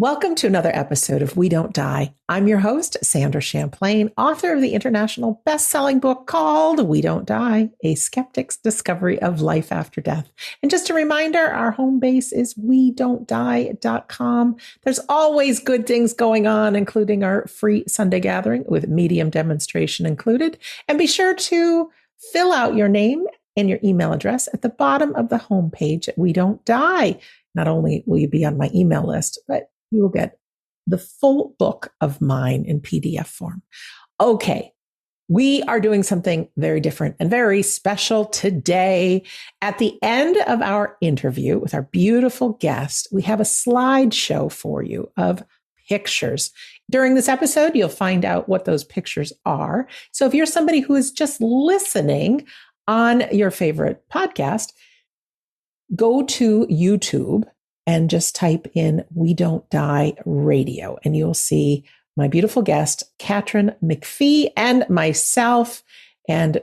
Welcome to another episode of We Don't Die. I'm your host, Sandra Champlain, author of the international best-selling book called We Don't Die, A Skeptic's Discovery of Life After Death. And just a reminder, our home base is wedon'tdie.com. There's always good things going on, including our free Sunday gathering with medium demonstration included. And be sure to fill out your name and your email address at the bottom of the homepage at We Don't Die. Not only will you be on my email list, but you will get the full book of mine in PDF form. Okay, we are doing something very different and very special today. At the end of our interview with our beautiful guest, we have a slideshow for you of pictures. During this episode, you'll find out what those pictures are. So if you're somebody who is just listening on your favorite podcast, go to YouTube and just type in We Don't Die Radio, and you'll see my beautiful guest, Katrin McPhee, and myself, and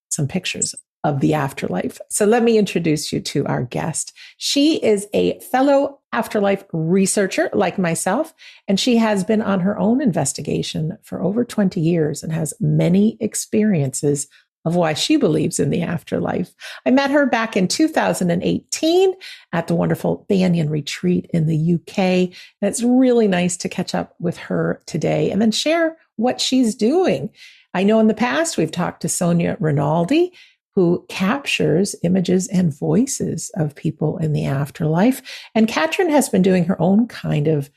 some pictures of the afterlife. So let me introduce you to our guest. She is a fellow afterlife researcher like myself, and she has been on her own investigation for over 20 years and has many experiences of why she believes in the afterlife. I met her back in 2018 at the wonderful Banyan Retreat in the UK. And it's really nice to catch up with her today and then share what she's doing. I know in the past we've talked to Sonia Rinaldi, who captures images and voices of people in the afterlife. And Katrin has been doing her own kind of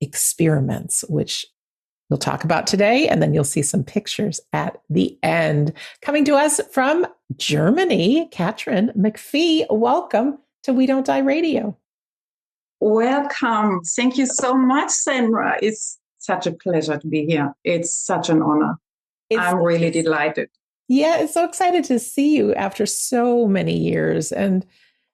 experiments, which we'll talk about today, and then you'll see some pictures at the end. Coming to us from Germany, Katrin McPhee, welcome to We Don't Die Radio. Welcome. Thank you so much, Sandra. It's such a pleasure to be here. It's such an honor. I'm really delighted. Yeah, it's so excited to see you after so many years. And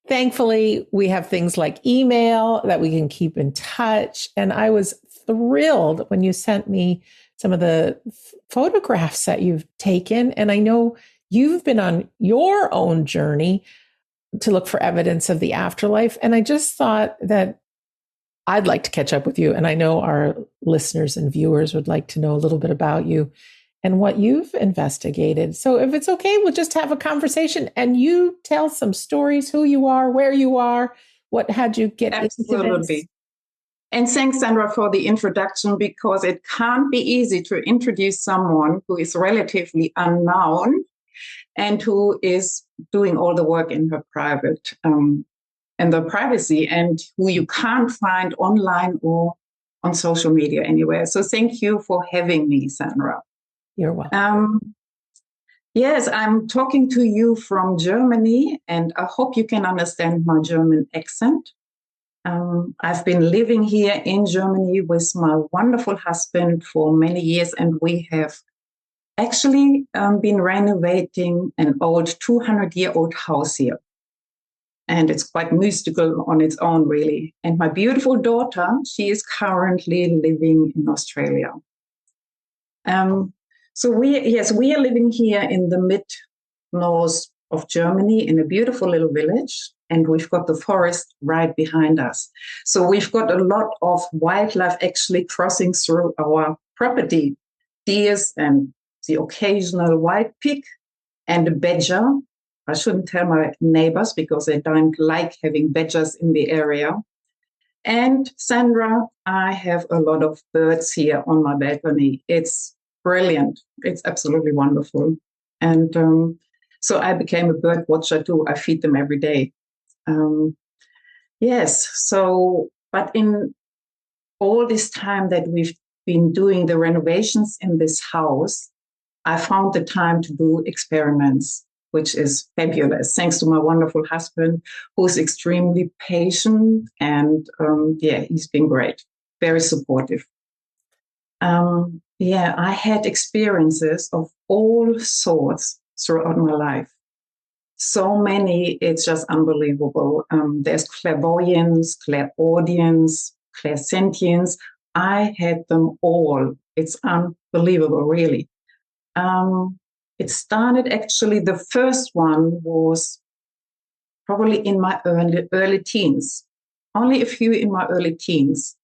thankfully, we have things like email that we can keep in touch. And I was thrilled when you sent me some of the photographs that you've taken. And I know you've been on your own journey to look for evidence of the afterlife. And I just thought that I'd like to catch up with you. And I know our listeners and viewers would like to know a little bit about you and what you've investigated. So if it's okay, we'll just have a conversation and you tell some stories, who you are, where you are, what had you get into this. And thanks, Sandra, for the introduction, because it can't be easy to introduce someone who is relatively unknown and who is doing all the work in her private, in the privacy, and who you can't find online or on social media anywhere. So thank you for having me, Sandra. You're welcome. Yes, I'm talking to you from Germany, and I hope you can understand my German accent. I've been living here in Germany with my wonderful husband for many years, and we have actually been renovating an old 200-year-old house here. And it's quite mystical on its own, really. And my beautiful daughter, she is currently living in Australia. So we are living here in the mid-north of Germany in a beautiful little village. And we've got the forest right behind us. So we've got a lot of wildlife actually crossing through our property. Deers and the occasional wild pig and a badger. I shouldn't tell my neighbors because they don't like having badgers in the area. And Sandra, I have a lot of birds here on my balcony. It's brilliant. It's absolutely wonderful. And so I became a bird watcher too. I feed them every day. But in all this time that we've been doing the renovations in this house, I found the time to do experiments, which is fabulous. Thanks to my wonderful husband, who's extremely patient and he's been great, very supportive. I had experiences of all sorts throughout my life. So many, it's just unbelievable. There's clairvoyance, clairaudience, clairsentience. I had them all. It's unbelievable, really. It started actually, the first one was probably in my early teens, only a few in my early teens.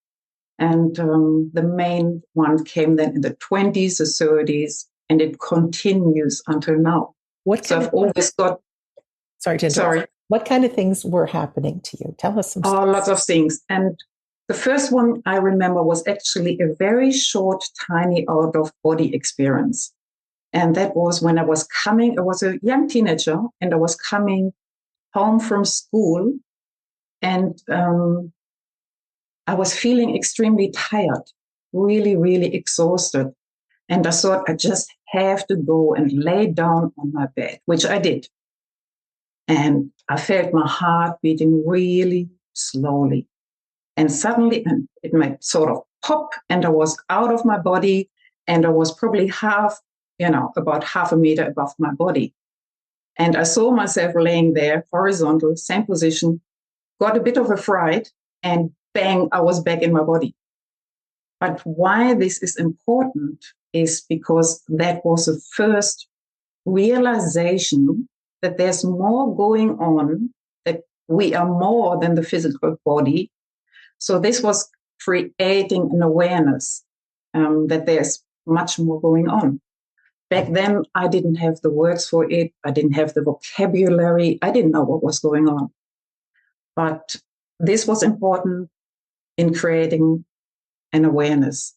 And the main one came then in the 20s, the 30s, and it continues until now. So I've always got... Sorry to interrupt. Sorry. What kind of things were happening to you? Tell us some stories. Lots of things. And the first one I remember was actually a very short, tiny out-of-body experience. And that was when I was a young teenager, and I was coming home from school, and I was feeling extremely tired, really, really exhausted. And I thought I just have to go and lay down on my bed, which I did. And I felt my heart beating really slowly. And suddenly it might sort of pop, and I was out of my body, and I was probably about half a meter above my body. And I saw myself laying there, horizontal, same position, got a bit of a fright, and bang, I was back in my body. But why this is important is because that was the first realization that there's more going on, that we are more than the physical body. So this was creating an awareness that there's much more going on. Back then, I didn't have the words for it. I didn't have the vocabulary. I didn't know what was going on. But this was important in creating an awareness.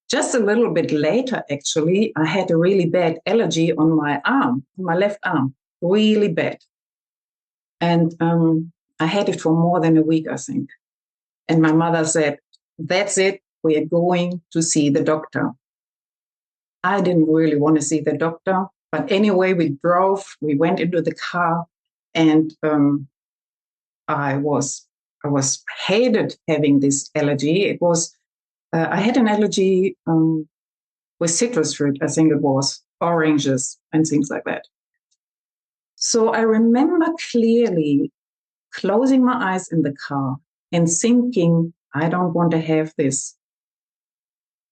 Just a little bit later, actually, I had a really bad allergy on my arm, my left arm, really bad. And I had it for more than a week, I think. And my mother said, that's it, we are going to see the doctor. I didn't really want to see the doctor, but anyway, we went into the car, and I was hated having this allergy. It was, I had an allergy with citrus fruit, I think it was, oranges and things like that. So I remember clearly closing my eyes in the car and thinking, I don't want to have this.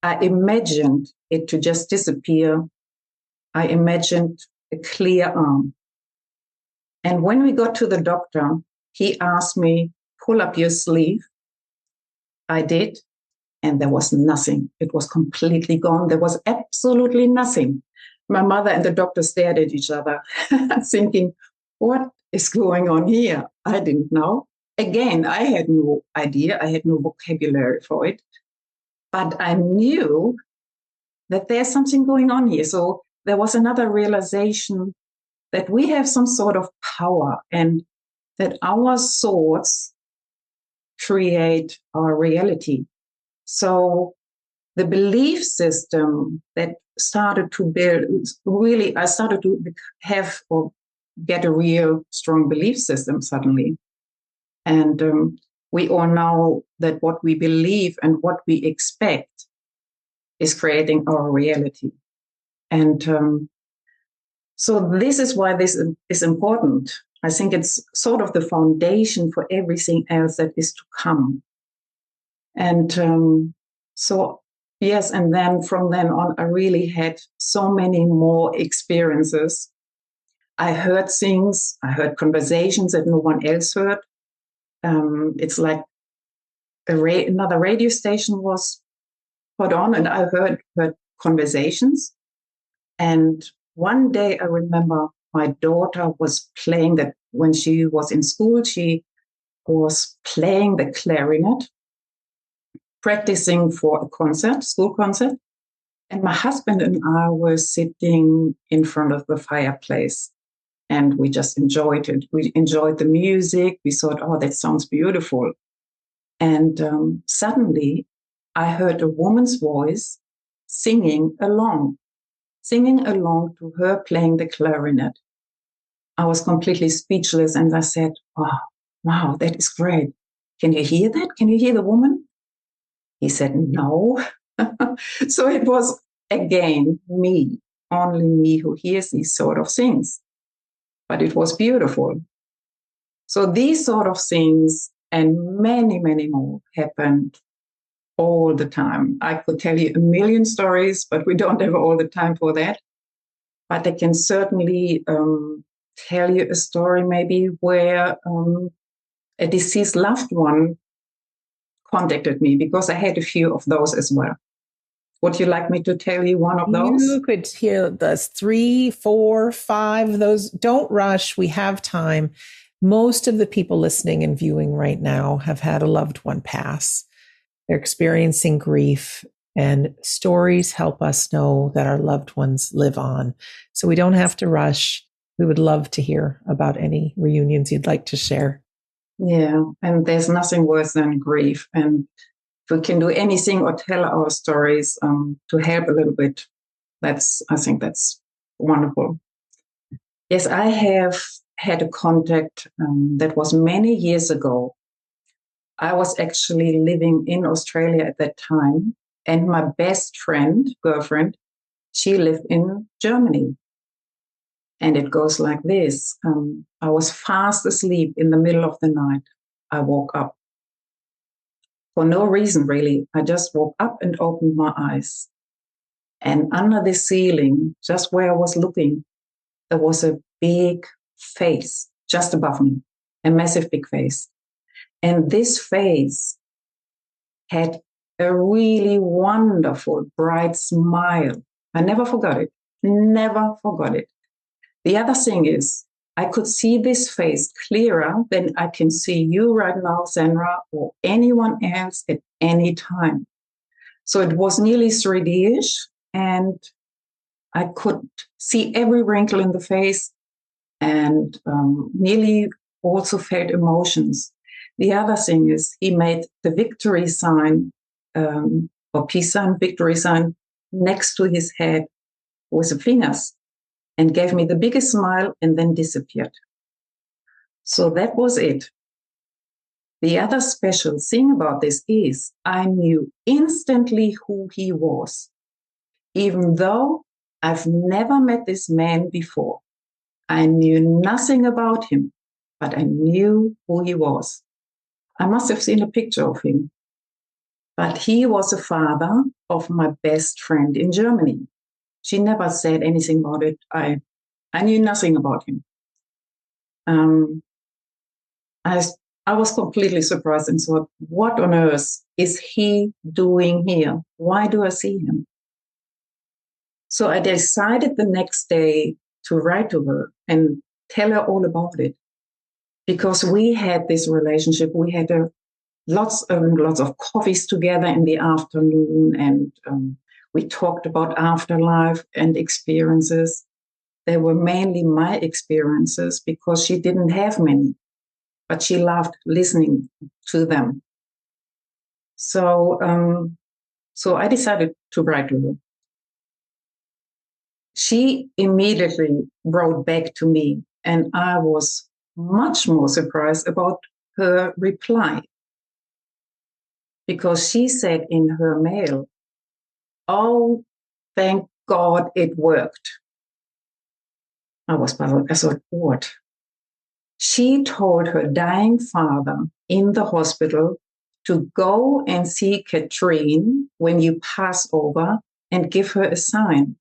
I imagined it to just disappear. I imagined a clear arm. And when we got to the doctor, he asked me, pull up your sleeve. I did, and there was nothing. It was completely gone. There was absolutely nothing. My mother and the doctor stared at each other, thinking, what is going on here? I didn't know. Again, I had no idea. I had no vocabulary for it. But I knew that there's something going on here. So there was another realization that we have some sort of power, and that our thoughts create our reality. So the belief system that started to build, really, I started to have or get a real strong belief system suddenly. And we all know that what we believe and what we expect is creating our reality. And so this is why this is important. I think it's sort of the foundation for everything else that is to come. And so, yes, and then from then on, I really had so many more experiences. I heard things, I heard conversations that no one else heard. It's like another radio station was put on, and I heard conversations. And one day I remember my daughter was playing that when she was in school, she was playing the clarinet, practicing for a concert, school concert. And my husband and I were sitting in front of the fireplace, and we just enjoyed it. We enjoyed the music. We thought, oh, that sounds beautiful. And suddenly I heard a woman's voice singing along to her playing the clarinet. I was completely speechless, and I said, oh, wow, that is great. Can you hear that? Can you hear the woman? He said, no. So it was, again, me, only me who hears these sort of things. But it was beautiful. So these sort of things and many, many more happened all the time. I could tell you a million stories, but we don't have all the time for that. But I can certainly tell you a story maybe where a deceased loved one contacted me, because I had a few of those as well. Would you like me to tell you one of those? You could hear those 3, 4, 5 of those. Don't rush. We have time. Most of the people listening and viewing right now have had a loved one pass. They're experiencing grief, and stories help us know that our loved ones live on. So we don't have to rush. We would love to hear about any reunions you'd like to share. Yeah, and there's nothing worse than grief. And if we can do anything or tell our stories to help a little bit, I think that's wonderful. Yes, I have had a contact that was many years ago. I was actually living in Australia at that time, and my best friend, girlfriend, she lived in Germany. And it goes like this. I was fast asleep in the middle of the night. I woke up. For no reason, really. I just woke up and opened my eyes. And under the ceiling, just where I was looking, there was a big face just above me, a massive big face. And this face had a really wonderful, bright smile. I never forgot it. Never forgot it. The other thing is, I could see this face clearer than I can see you right now, Sandra, or anyone else at any time. So it was nearly 3D-ish, and I could see every wrinkle in the face, and nearly also felt emotions. The other thing is, he made the victory sign, or peace sign, victory sign, next to his head with the fingers, and gave me the biggest smile and then disappeared. So that was it. The other special thing about this is I knew instantly who he was, even though I've never met this man before. I knew nothing about him, but I knew who he was. I must have seen a picture of him. But he was the father of my best friend in Germany. She never said anything about it. I knew nothing about him. I was completely surprised and thought, what on earth is he doing here? Why do I see him? So I decided the next day to write to her and tell her all about it. Because we had this relationship. We had lots of coffees together in the afternoon, and we talked about afterlife and experiences. They were mainly my experiences because she didn't have many, but she loved listening to them. So I decided to write to her. She immediately wrote back to me, and I was much more surprised about her reply, because she said in her mail, "Oh, thank God it worked." I was puzzled. I thought, what? She told her dying father in the hospital to go and see Katrin when you pass over and give her a sign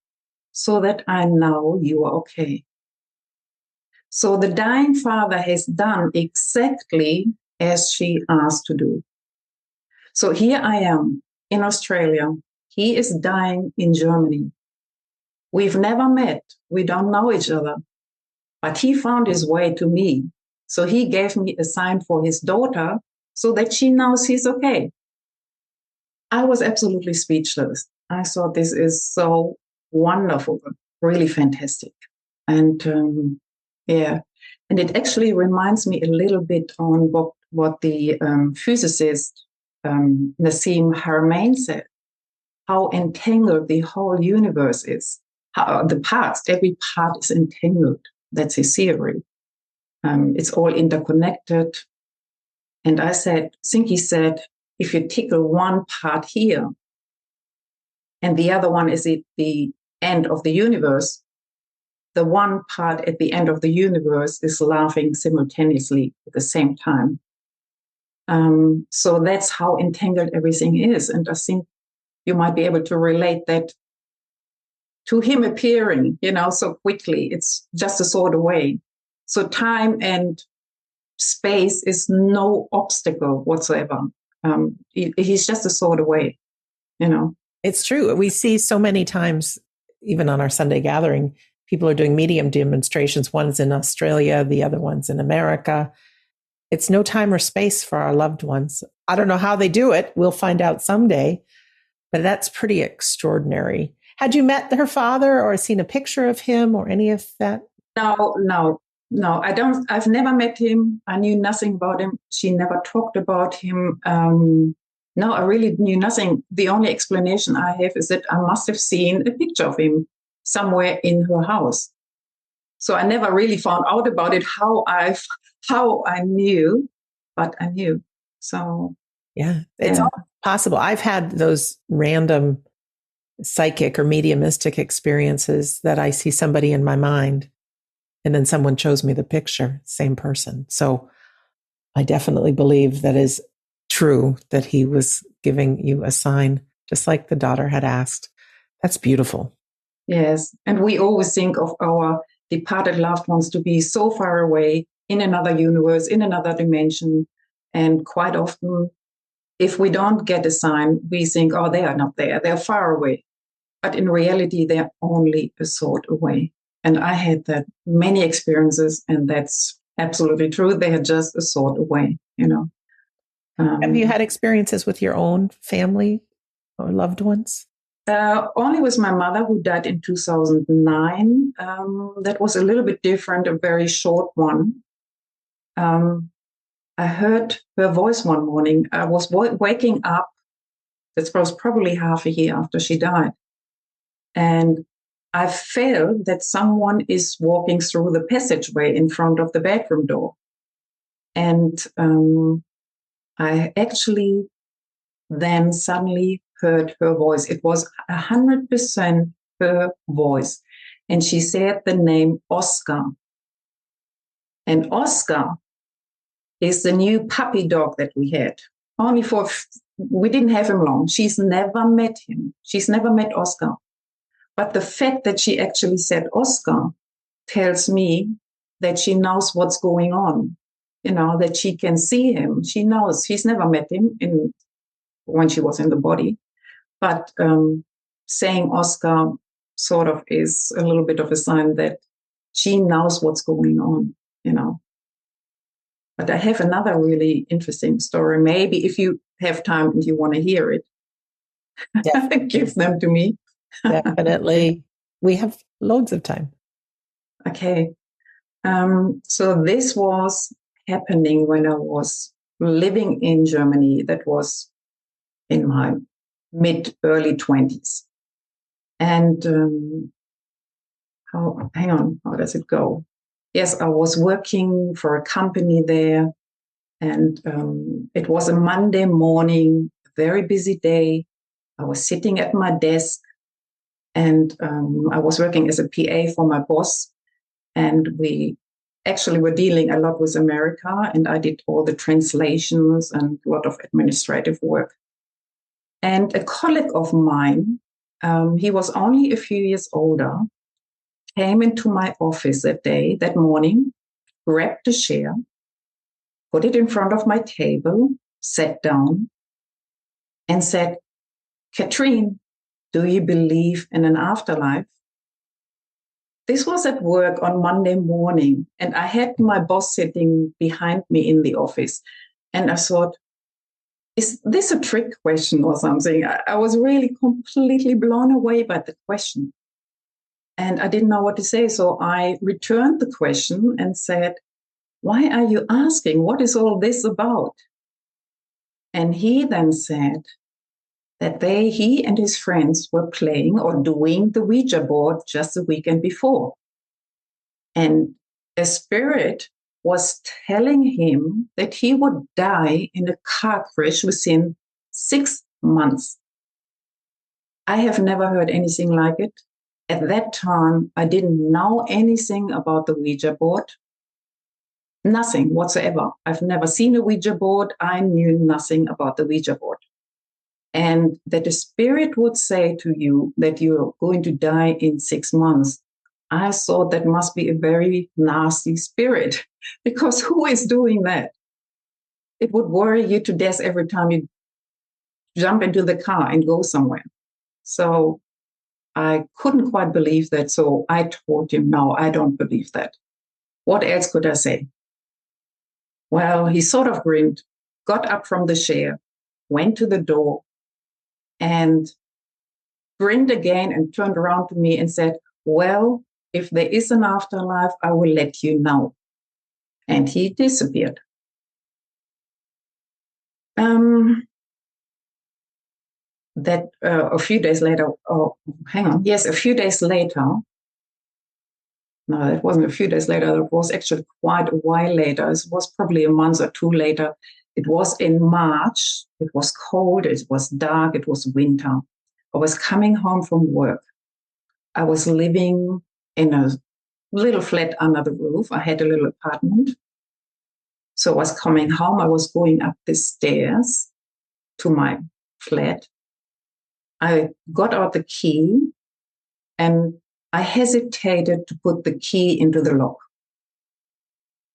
so that I know you are okay. So the dying father has done exactly as she asked to do. So here I am in Australia. He is dying in Germany. We've never met. We don't know each other. But he found his way to me. So he gave me a sign for his daughter so that she knows he's okay. I was absolutely speechless. I thought this is so wonderful, really fantastic. And and it actually reminds me a little bit on what the physicist Nassim Haramein said, how entangled the whole universe is, how every part is entangled. That's his theory. It's all interconnected. And I think he said, if you tickle one part here, and the other one is at the end of the universe, the one part at the end of the universe is laughing simultaneously at the same time. So that's how entangled everything is. And I think you might be able to relate that to him appearing, so quickly. It's just a sort of way. So time and space is no obstacle whatsoever. he's just a sort away, you know. It's true. We see so many times, even on our Sunday gathering, people are doing medium demonstrations. One's in Australia, the other one's in America. It's no time or space for our loved ones. I don't know how they do it. We'll find out someday, but that's pretty extraordinary. Had you met her father or seen a picture of him or any of that? No, I don't. I've never met him. I knew nothing about him. She never talked about him. No, I really knew nothing. The only explanation I have is that I must have seen a picture of him somewhere in her house. So I never really found out about it, how I knew, but I knew. So yeah, it's all possible. I've had those random psychic or mediumistic experiences that I see somebody in my mind and then someone shows me the picture, same person. So I definitely believe that is true, that he was giving you a sign, just like the daughter had asked. That's beautiful. Yes. And we always think of our departed loved ones to be so far away in another universe, in another dimension. And quite often, if we don't get a sign, we think, oh, they are not there. They're far away. But in reality, they're only a thought away. And I had that many experiences, and that's absolutely true. They are just a thought away, you know. Have you had experiences with your own family or loved ones? Only with my mother, who died in 2009. That was a little bit different, a very short one. I heard her voice one morning. I was waking up. That was probably half a year after she died. And I felt that someone is walking through the passageway in front of the bedroom door. And I actually then suddenly heard her voice. It was 100% her voice. And she said the name Oscar. And Oscar is the new puppy dog that we had. We didn't have him long. She's never met him. She's never met Oscar. But the fact that she actually said Oscar tells me that she knows what's going on, you know, that she can see him. She knows. She's never met him when she was in the body. But saying Oscar sort of is a little bit of a sign that she knows what's going on, you know. But I have another really interesting story. Maybe if you have time and you want to hear it, give them to me. Definitely. We have loads of time. Okay. So this was happening when I was living in Germany. That was in my early 20s. And hang on, how does it go? Yes, I was working for a company there. And it was a Monday morning, a very busy day. I was sitting at my desk. And I was working as a PA for my boss. And we actually were dealing a lot with America. And I did all the translations and a lot of administrative work. And a colleague of mine, he was only a few years older, came into my office that morning, grabbed a chair, put it in front of my table, sat down, and said, "Katrin, do you believe in an afterlife?" This was at work on Monday morning, and I had my boss sitting behind me in the office. And I thought, is this a trick question or something? I was really completely blown away by the question. And I didn't know what to say. So I returned the question and said, "Why are you asking? What is all this about?" And he then said that he and his friends were playing or doing the Ouija board just the weekend before. And a spirit was telling him that he would die in a car crash within 6 months. I have never heard anything like it. At that time, I didn't know anything about the Ouija board. Nothing whatsoever. I've never seen a Ouija board. I knew nothing about the Ouija board. And that the spirit would say to you that you're going to die in 6 months. I thought that must be a very nasty spirit, because who is doing that? It would worry you to death every time you jump into the car and go somewhere. So I couldn't quite believe that. So I told him, no, I don't believe that. What else could I say? Well, he sort of grinned, got up from the chair, went to the door, and grinned again and turned around to me and said, well, if there is an afterlife, I will let you know. And he disappeared. A few days later, a few days later, no, it wasn't a few days later, it was actually quite a while later. It was probably a month or two later. It was in March. It was cold, it was dark, it was winter. I was coming home from work. I was living in a little flat under the roof. I had a little apartment. So I was coming home. I was going up the stairs to my flat. I got out the key and I hesitated to put the key into the lock.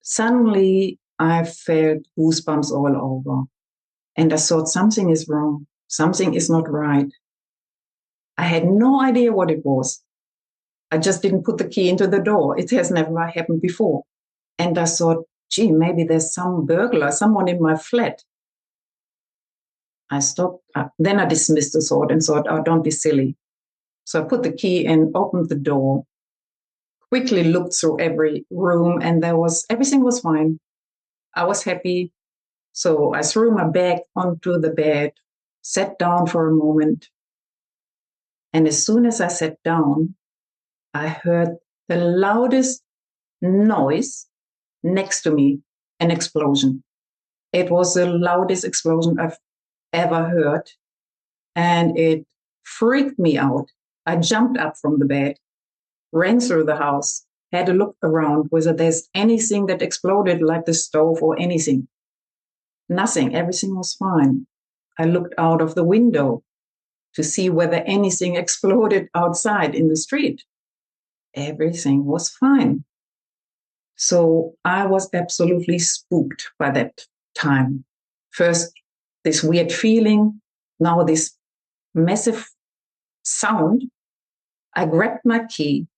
Suddenly, I felt goosebumps all over. And I thought something is wrong. Something is not right. I had no idea what it was. I just didn't put the key into the door. It has never happened before. And I thought, gee, maybe there's some burglar, someone in my flat. I stopped. Then I dismissed the thought and thought, oh, don't be silly. So I put the key in, opened the door, quickly looked through every room, and everything was fine. I was happy. So I threw my bag onto the bed, sat down for a moment. And as soon as I sat down, I heard the loudest noise next to me, an explosion. It was the loudest explosion I've ever heard. And it freaked me out. I jumped up from the bed, ran through the house, had a look around whether there's anything that exploded, like the stove or anything. Nothing. Everything was fine. I looked out of the window to see whether anything exploded outside in the street. Everything was fine. So I was absolutely spooked by that time. First, this weird feeling, now this massive sound. I grabbed my key,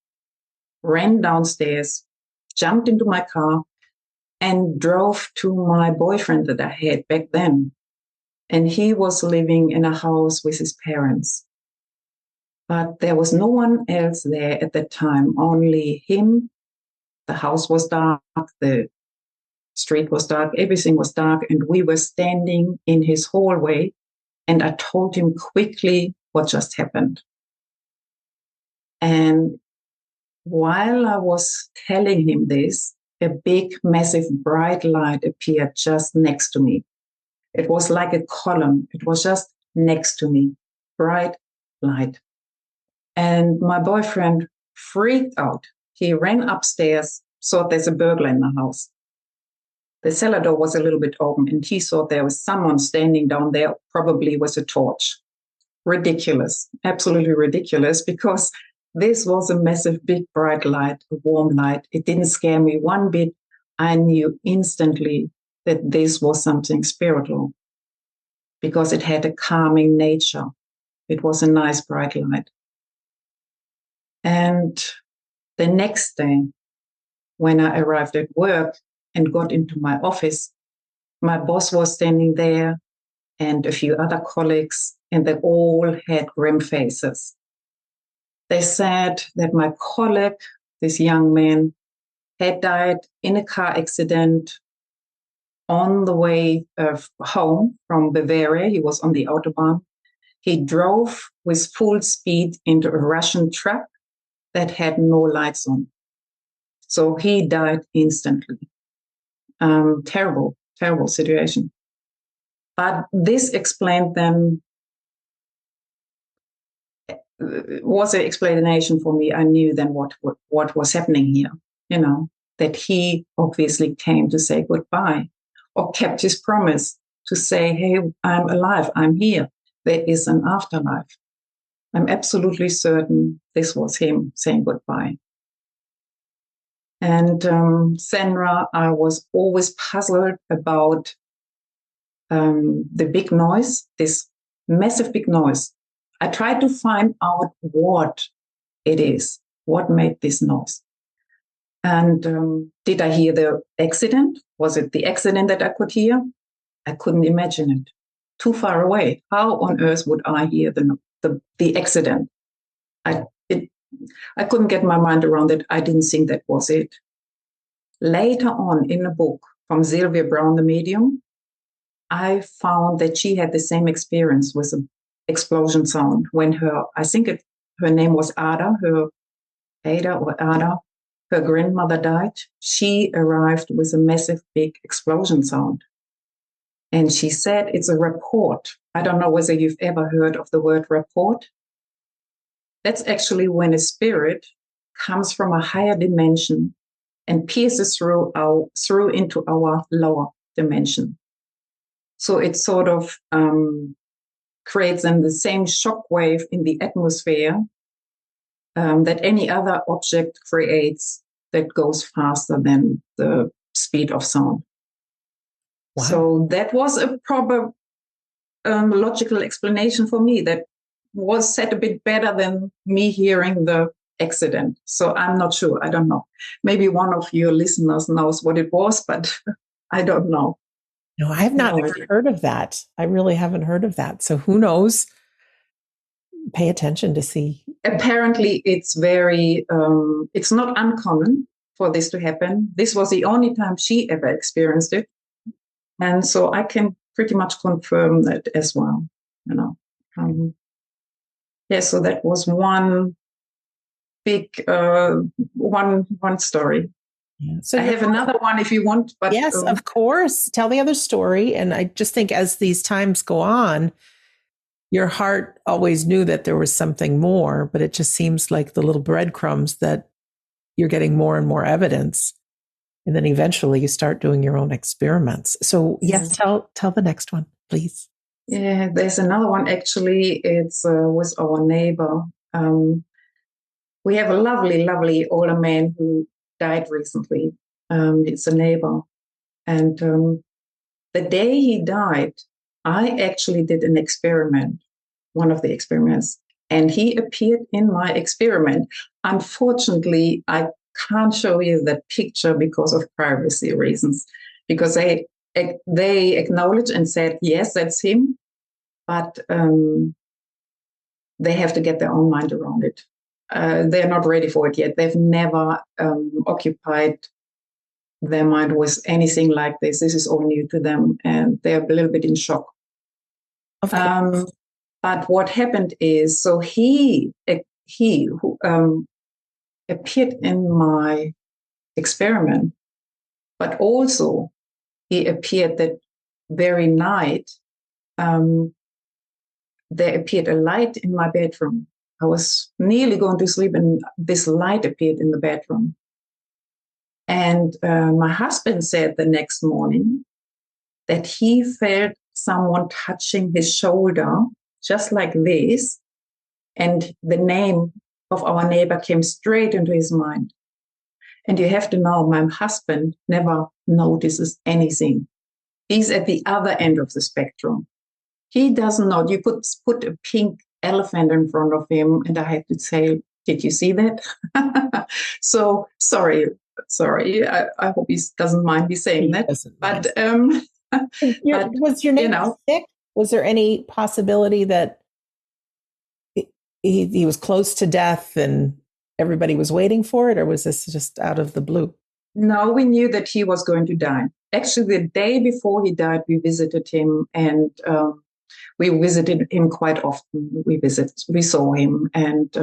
ran downstairs, jumped into my car, and drove to my boyfriend that I had back then. And he was living in a house with his parents. But there was no one else there at that time, only him. The house was dark, the street was dark, everything was dark, and we were standing in his hallway, and I told him quickly what just happened. And while I was telling him this, a big, massive, bright light appeared just next to me. It was like a column. It was just next to me, bright light. And my boyfriend freaked out. He ran upstairs, thought there's a burglar in the house. The cellar door was a little bit open, and he thought there was someone standing down there, probably with a torch. Ridiculous, absolutely ridiculous, because this was a massive, big, bright light, a warm light. It didn't scare me one bit. I knew instantly that this was something spiritual because it had a calming nature. It was a nice, bright light. And the next day, when I arrived at work and got into my office, my boss was standing there and a few other colleagues, and they all had grim faces. They said that my colleague, this young man, had died in a car accident on the way home from Bavaria. He was on the Autobahn. He drove with full speed into a Russian truck that had no lights on. So he died instantly. Terrible, terrible situation. But this explained them, was an explanation for me. I knew then what was happening here, that he obviously came to say goodbye or kept his promise to say, hey, I'm alive, I'm here. There is an afterlife. I'm absolutely certain this was him saying goodbye. And Senra, I was always puzzled about the big noise, this massive big noise. I tried to find out what it is, what made this noise. And did I hear the accident? Was it the accident that I could hear? I couldn't imagine it. Too far away. How on earth would I hear the accident? I couldn't get my mind around it. I didn't think that was it. Later on in a book from Sylvia Brown, the medium, I found that she had the same experience with an explosion sound when her name was Ada, her grandmother died. She arrived with a massive big explosion sound. And she said it's a report. I don't know whether you've ever heard of the word report. That's actually when a spirit comes from a higher dimension and pierces through into our lower dimension. So it sort of creates then the same shock wave in the atmosphere that any other object creates that goes faster than the speed of sound. Wow. So that was a proper logical explanation for me that was said a bit better than me hearing the accident. So I'm not sure. I don't know. Maybe one of your listeners knows what it was, but I don't know. No, I have not heard of that. I really haven't heard of that. So who knows? Pay attention to see. Apparently, it's very, it's not uncommon for this to happen. This was the only time she ever experienced it. And so I can pretty much confirm that as well, you know. So that was one big, one story. Yeah. So I have another one if you want. But yes, of course. Tell the other story. And I just think as these times go on, your heart always knew that there was something more, but it just seems like the little breadcrumbs that you're getting more and more evidence. And then eventually you start doing your own experiments. So yes, tell the next one, please. Yeah, there's another one actually. It's with our neighbor. We have a lovely, lovely older man who died recently. It's a neighbor. And the day he died, I actually did an experiment, one of the experiments, and he appeared in my experiment. Unfortunately, I can't show you that picture because of privacy reasons, because they acknowledged and said, yes, that's him, but they have to get their own mind around it. They're not ready for it yet. They've never occupied their mind with anything like this. This is all new to them, and they're a little bit in shock. But what happened is, so he who appeared in my experiment, but also he appeared that very night. There appeared a light in my bedroom. I was nearly going to sleep, and this light appeared in the bedroom. And my husband said the next morning that he felt someone touching his shoulder, just like this. And the name of our neighbor came straight into his mind. And you have to know, my husband never notices anything. He's at the other end of the spectrum. He doesn't know. You could put a pink elephant in front of him, and I had to say, did you see that? So sorry. I hope he doesn't mind me saying that. But was your neighbor sick? Was there any possibility that he was close to death and everybody was waiting for it, or was this just out of the blue? No, we knew that he was going to die. Actually, the day before he died, we visited him, and we visited him quite often. We saw him, and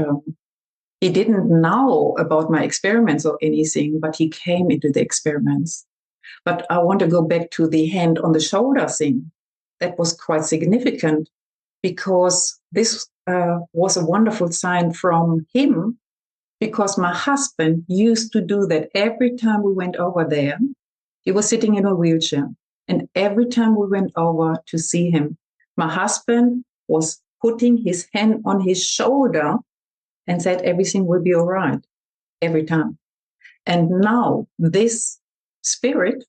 he didn't know about my experiments or anything, but he came into the experiments. But I want to go back to the hand on the shoulder thing. That was quite significant, because this was a wonderful sign from him, because my husband used to do that every time we went over there. He was sitting in a wheelchair, and every time we went over to see him, my husband was putting his hand on his shoulder and said everything will be all right every time. And now this spirit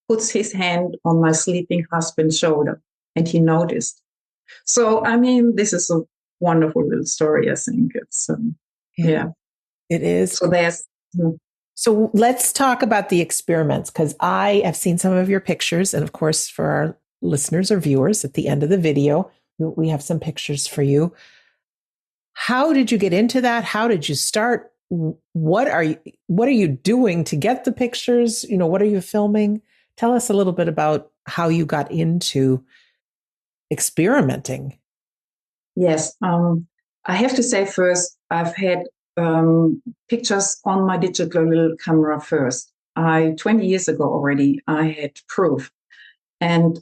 puts his hand on my sleeping husband's shoulder, and he noticed. So, I mean, this is a wonderful little story, I think. It's, yeah. It is. So there's... So let's talk about the experiments, because I have seen some of your pictures. And of course, for our listeners or viewers, at the end of the video, we have some pictures for you. How did you get into that? How did you start? What are you doing to get the pictures? What are you filming? Tell us a little bit about how you got into experimenting. Yes. I have to say first, I've had pictures on my digital little camera first. 20 years ago already, I had proof. And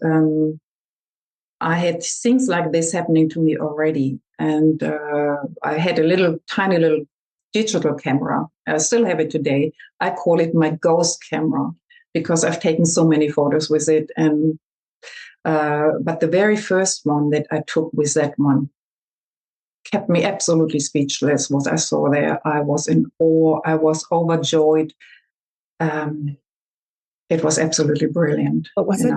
I had things like this happening to me already. And I had a tiny little digital camera. I still have it today. I call it my ghost camera because I've taken so many photos with it. And but the very first one that I took with that one kept me absolutely speechless. What I saw there, I was in awe. I was overjoyed. It was absolutely brilliant. What was it?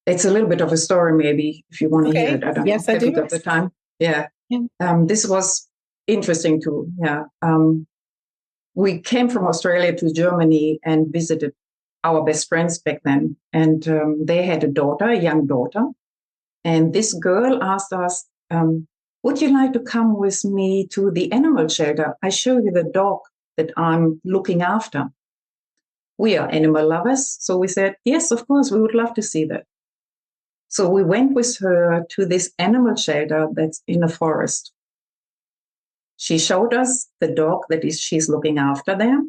It's a little bit of a story, maybe, if you want to hear it. I don't know. Have you got the time? Yeah. This was interesting too. Yeah. We came from Australia to Germany and visited our best friends back then. And they had a young daughter. And this girl asked us, would you like to come with me to the animal shelter? I show you the dog that I'm looking after. We are animal lovers. So we said, yes, of course, we would love to see that. So we went with her to this animal shelter that's in a forest. She showed us the dog that she's looking after there.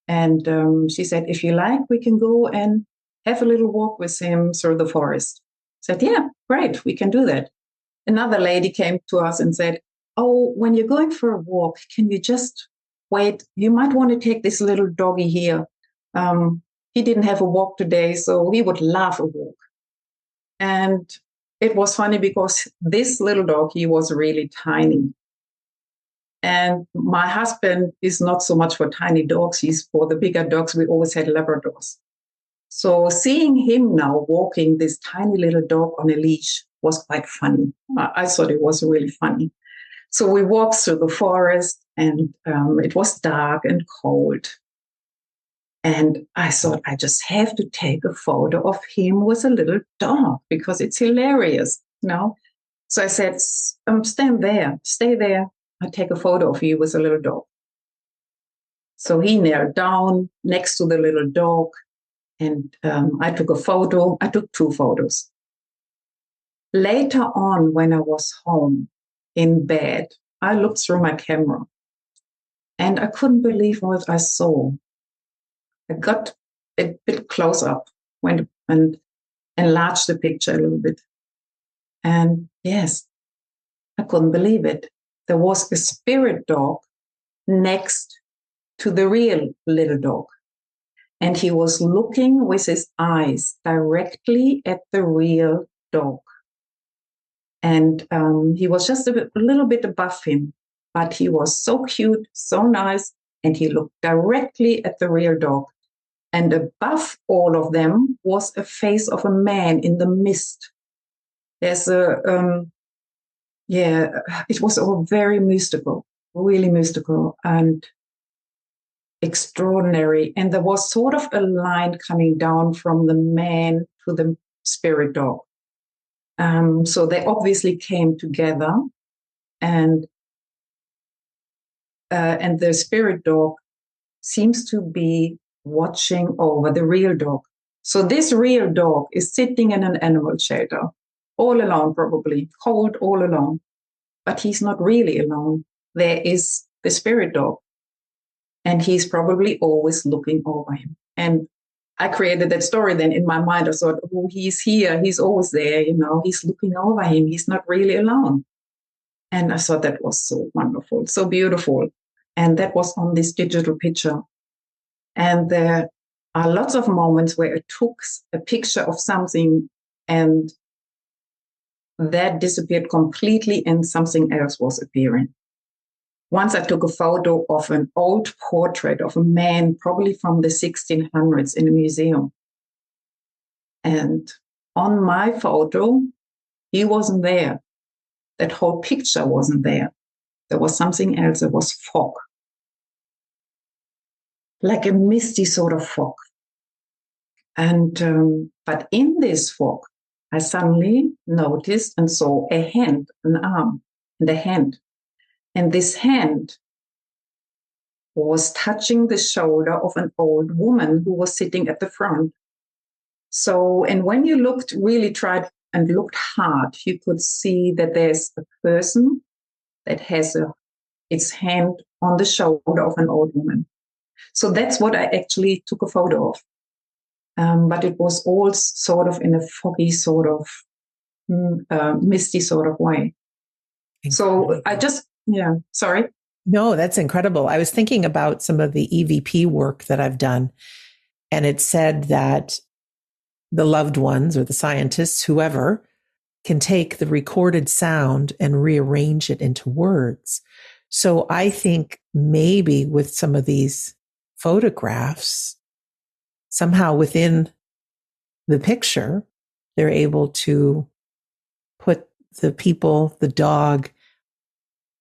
And she said, if you like, we can go and have a little walk with him through the forest. I said, yeah, great, we can do that. Another lady came to us and said, oh, when you're going for a walk, can you just wait? You might want to take this little doggy here. He didn't have a walk today, so he would love a walk. And it was funny because this little dog, he was really tiny. And my husband is not so much for tiny dogs. He's for the bigger dogs. We always had Labradors. So seeing him now walking this tiny little dog on a leash was quite funny. I thought it was really funny. So we walked through the forest and it was dark and cold. And I thought, I just have to take a photo of him with a little dog because it's hilarious, So I said, stand there, stay there. I'll take a photo of you with a little dog. So he knelt down next to the little dog and I took a photo. I took 2 photos. Later on, when I was home in bed, I looked through my camera and I couldn't believe what I saw. I got a bit close up, went and enlarged the picture a little bit. And yes, I couldn't believe it. There was a spirit dog next to the real little dog. And he was looking with his eyes directly at the real dog. And he was just a little bit above him, but he was so cute, so nice, and he looked directly at the real dog. And above all of them was a face of a man in the mist. There's it was all very mystical, really mystical and extraordinary. And there was sort of a line coming down from the man to the spirit dog. So they obviously came together, and the spirit dog seems to be watching over the real dog. So this real dog is sitting in an animal shelter, all alone, probably cold, all alone. But he's not really alone. There is the spirit dog, and he's probably always looking over him. And I created that story then in my mind. I thought, oh, he's here. He's always there. He's looking over him. He's not really alone. And I thought that was so wonderful, so beautiful. And that was on this digital picture. And there are lots of moments where I took a picture of something and that disappeared completely and something else was appearing. Once I took a photo of an old portrait of a man, probably from the 1600s, in a museum. And on my photo, He wasn't there. That whole picture wasn't there. There was something else. There was fog, like a misty sort of fog. And but in this fog, I suddenly noticed and saw a hand, an arm, and a hand. And this hand was touching the shoulder of an old woman who was sitting at the front. So, and when you looked, really tried and looked hard, you could see that there's a person that has its hand on the shoulder of an old woman. So that's what I actually took a photo of. But it was all sort of in a foggy, sort of misty sort of way. Incredible. So I just, sorry. No, that's incredible. I was thinking about some of the EVP work that I've done, and it said that the loved ones or the scientists, whoever, can take the recorded sound and rearrange it into words. So I think maybe with some of these photographs, somehow within the picture, they're able to put the people, the dog,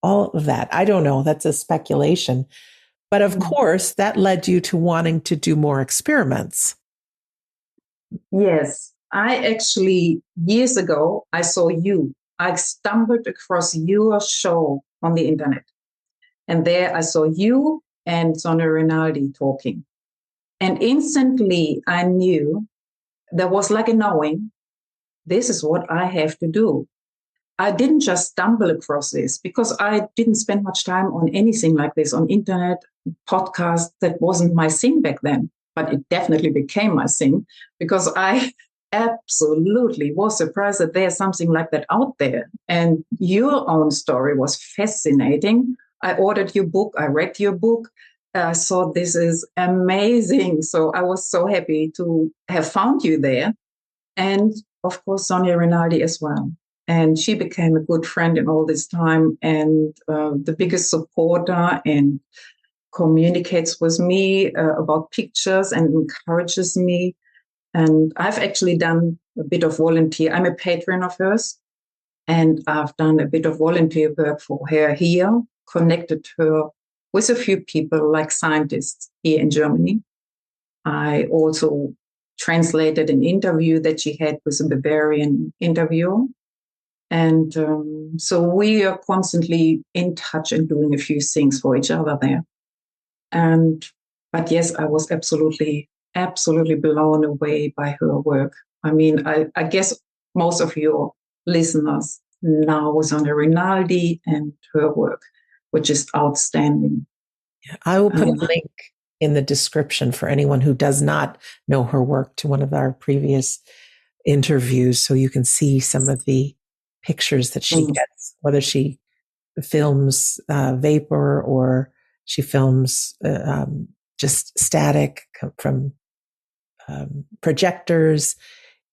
all of that. I don't know. That's a speculation. But of course, that led you to wanting to do more experiments. Yes. I actually, years ago, I saw you. I stumbled across your show on the internet. And there I saw you and Sonia Rinaldi talking. And instantly I knew, there was like a knowing, this is what I have to do. I didn't just stumble across this because I didn't spend much time on anything like this, on internet, podcast. That wasn't my thing back then, but it definitely became my thing because I absolutely was surprised that there's something like that out there. And your own story was fascinating. I ordered your book. I read your book. I thought this is amazing. So I was so happy to have found you there. And of course, Sonia Rinaldi as well. And she became a good friend in all this time and the biggest supporter and communicates with me about pictures and encourages me. And I've actually done a bit of volunteer. I'm a patron of hers. And I've done a bit of volunteer work for her here, connected her with a few people like scientists here in Germany. I also translated an interview that she had with a Bavarian interviewer. And so we are constantly in touch and doing a few things for each other there. But yes, I was absolutely blown away by her work. I mean, I guess most of your listeners know Sonia Rinaldi and her work, which is outstanding. Yeah, I will put a link in the description for anyone who does not know her work to one of our previous interviews, so you can see some of the pictures that she gets, whether she films vapor or she films just static from projectors.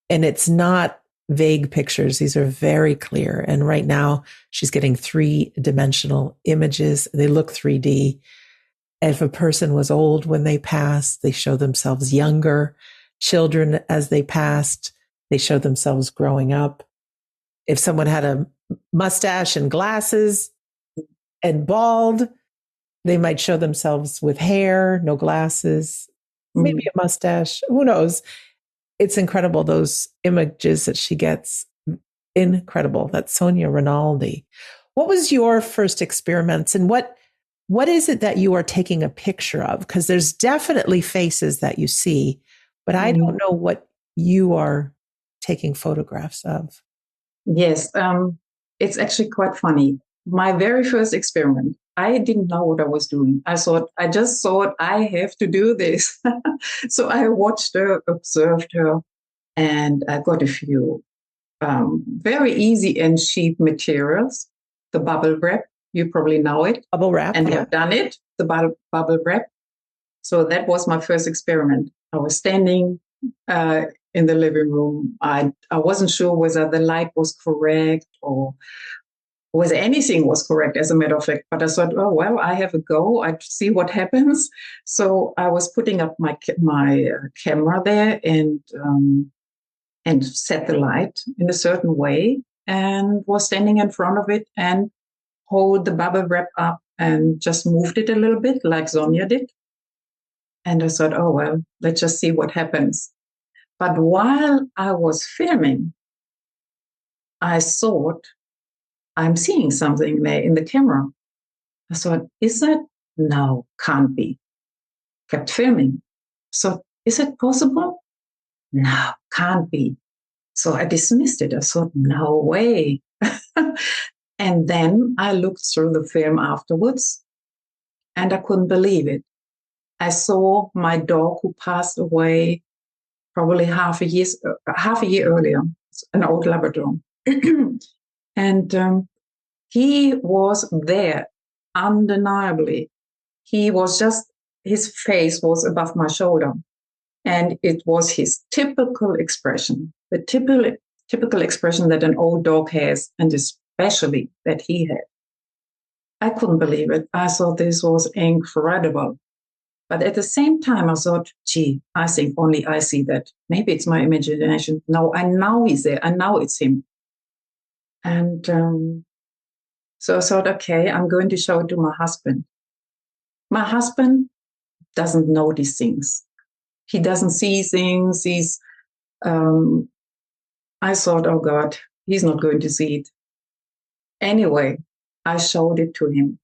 And it's not vague pictures. These are very clear. And right now she's getting 3-dimensional images. They look 3D. If a person was old when they passed, they show themselves younger. Children, as they passed, they show themselves growing up. If someone had a mustache and glasses and bald, they might show themselves with hair, no glasses, maybe a mustache. Who knows? It's incredible, those images that she gets. Incredible. That's Sonia Rinaldi. What was your first experiments, and what is it that you are taking a picture of? Because there's definitely faces that you see, but I don't know what you are taking photographs of. Yes, it's actually quite funny. My very first experiment, I didn't know what I was doing. I just thought I have to do this. So I watched her, observed her, and I got a few very easy and cheap materials. The bubble wrap, you probably know it. Bubble wrap, and I've done it, the bubble wrap. So that was my first experiment. I was standing in the living room. I wasn't sure whether the light was correct or whether anything was correct, as a matter of fact. But I thought, oh, well, I have a go. I see what happens. So I was putting up my camera there and set the light in a certain way. and was standing in front of it and hold the bubble wrap up and just moved it a little bit like Sonia did. And I thought, oh, well, let's just see what happens. But while I was filming, I thought, I'm seeing something there in the camera. I thought, is that? No, can't be. Kept filming. So, is it possible? No, can't be. So I dismissed it. I thought, no way. And then I looked through the film afterwards and I couldn't believe it. I saw my dog who passed away probably half a year earlier, an old Labrador. And he was there undeniably. He was just, his face was above my shoulder. And it was his typical expression, the typical expression that an old dog has, and especially that he had. I couldn't believe it. I thought this was incredible. But at the same time, I thought, gee, I think only I see that. Maybe it's my imagination. No, I know he's there. I know it's him. And so I thought, okay, I'm going to show it to my husband. My husband doesn't know these things. He doesn't see things. I thought, oh God, he's not going to see it. Anyway, I showed it to him.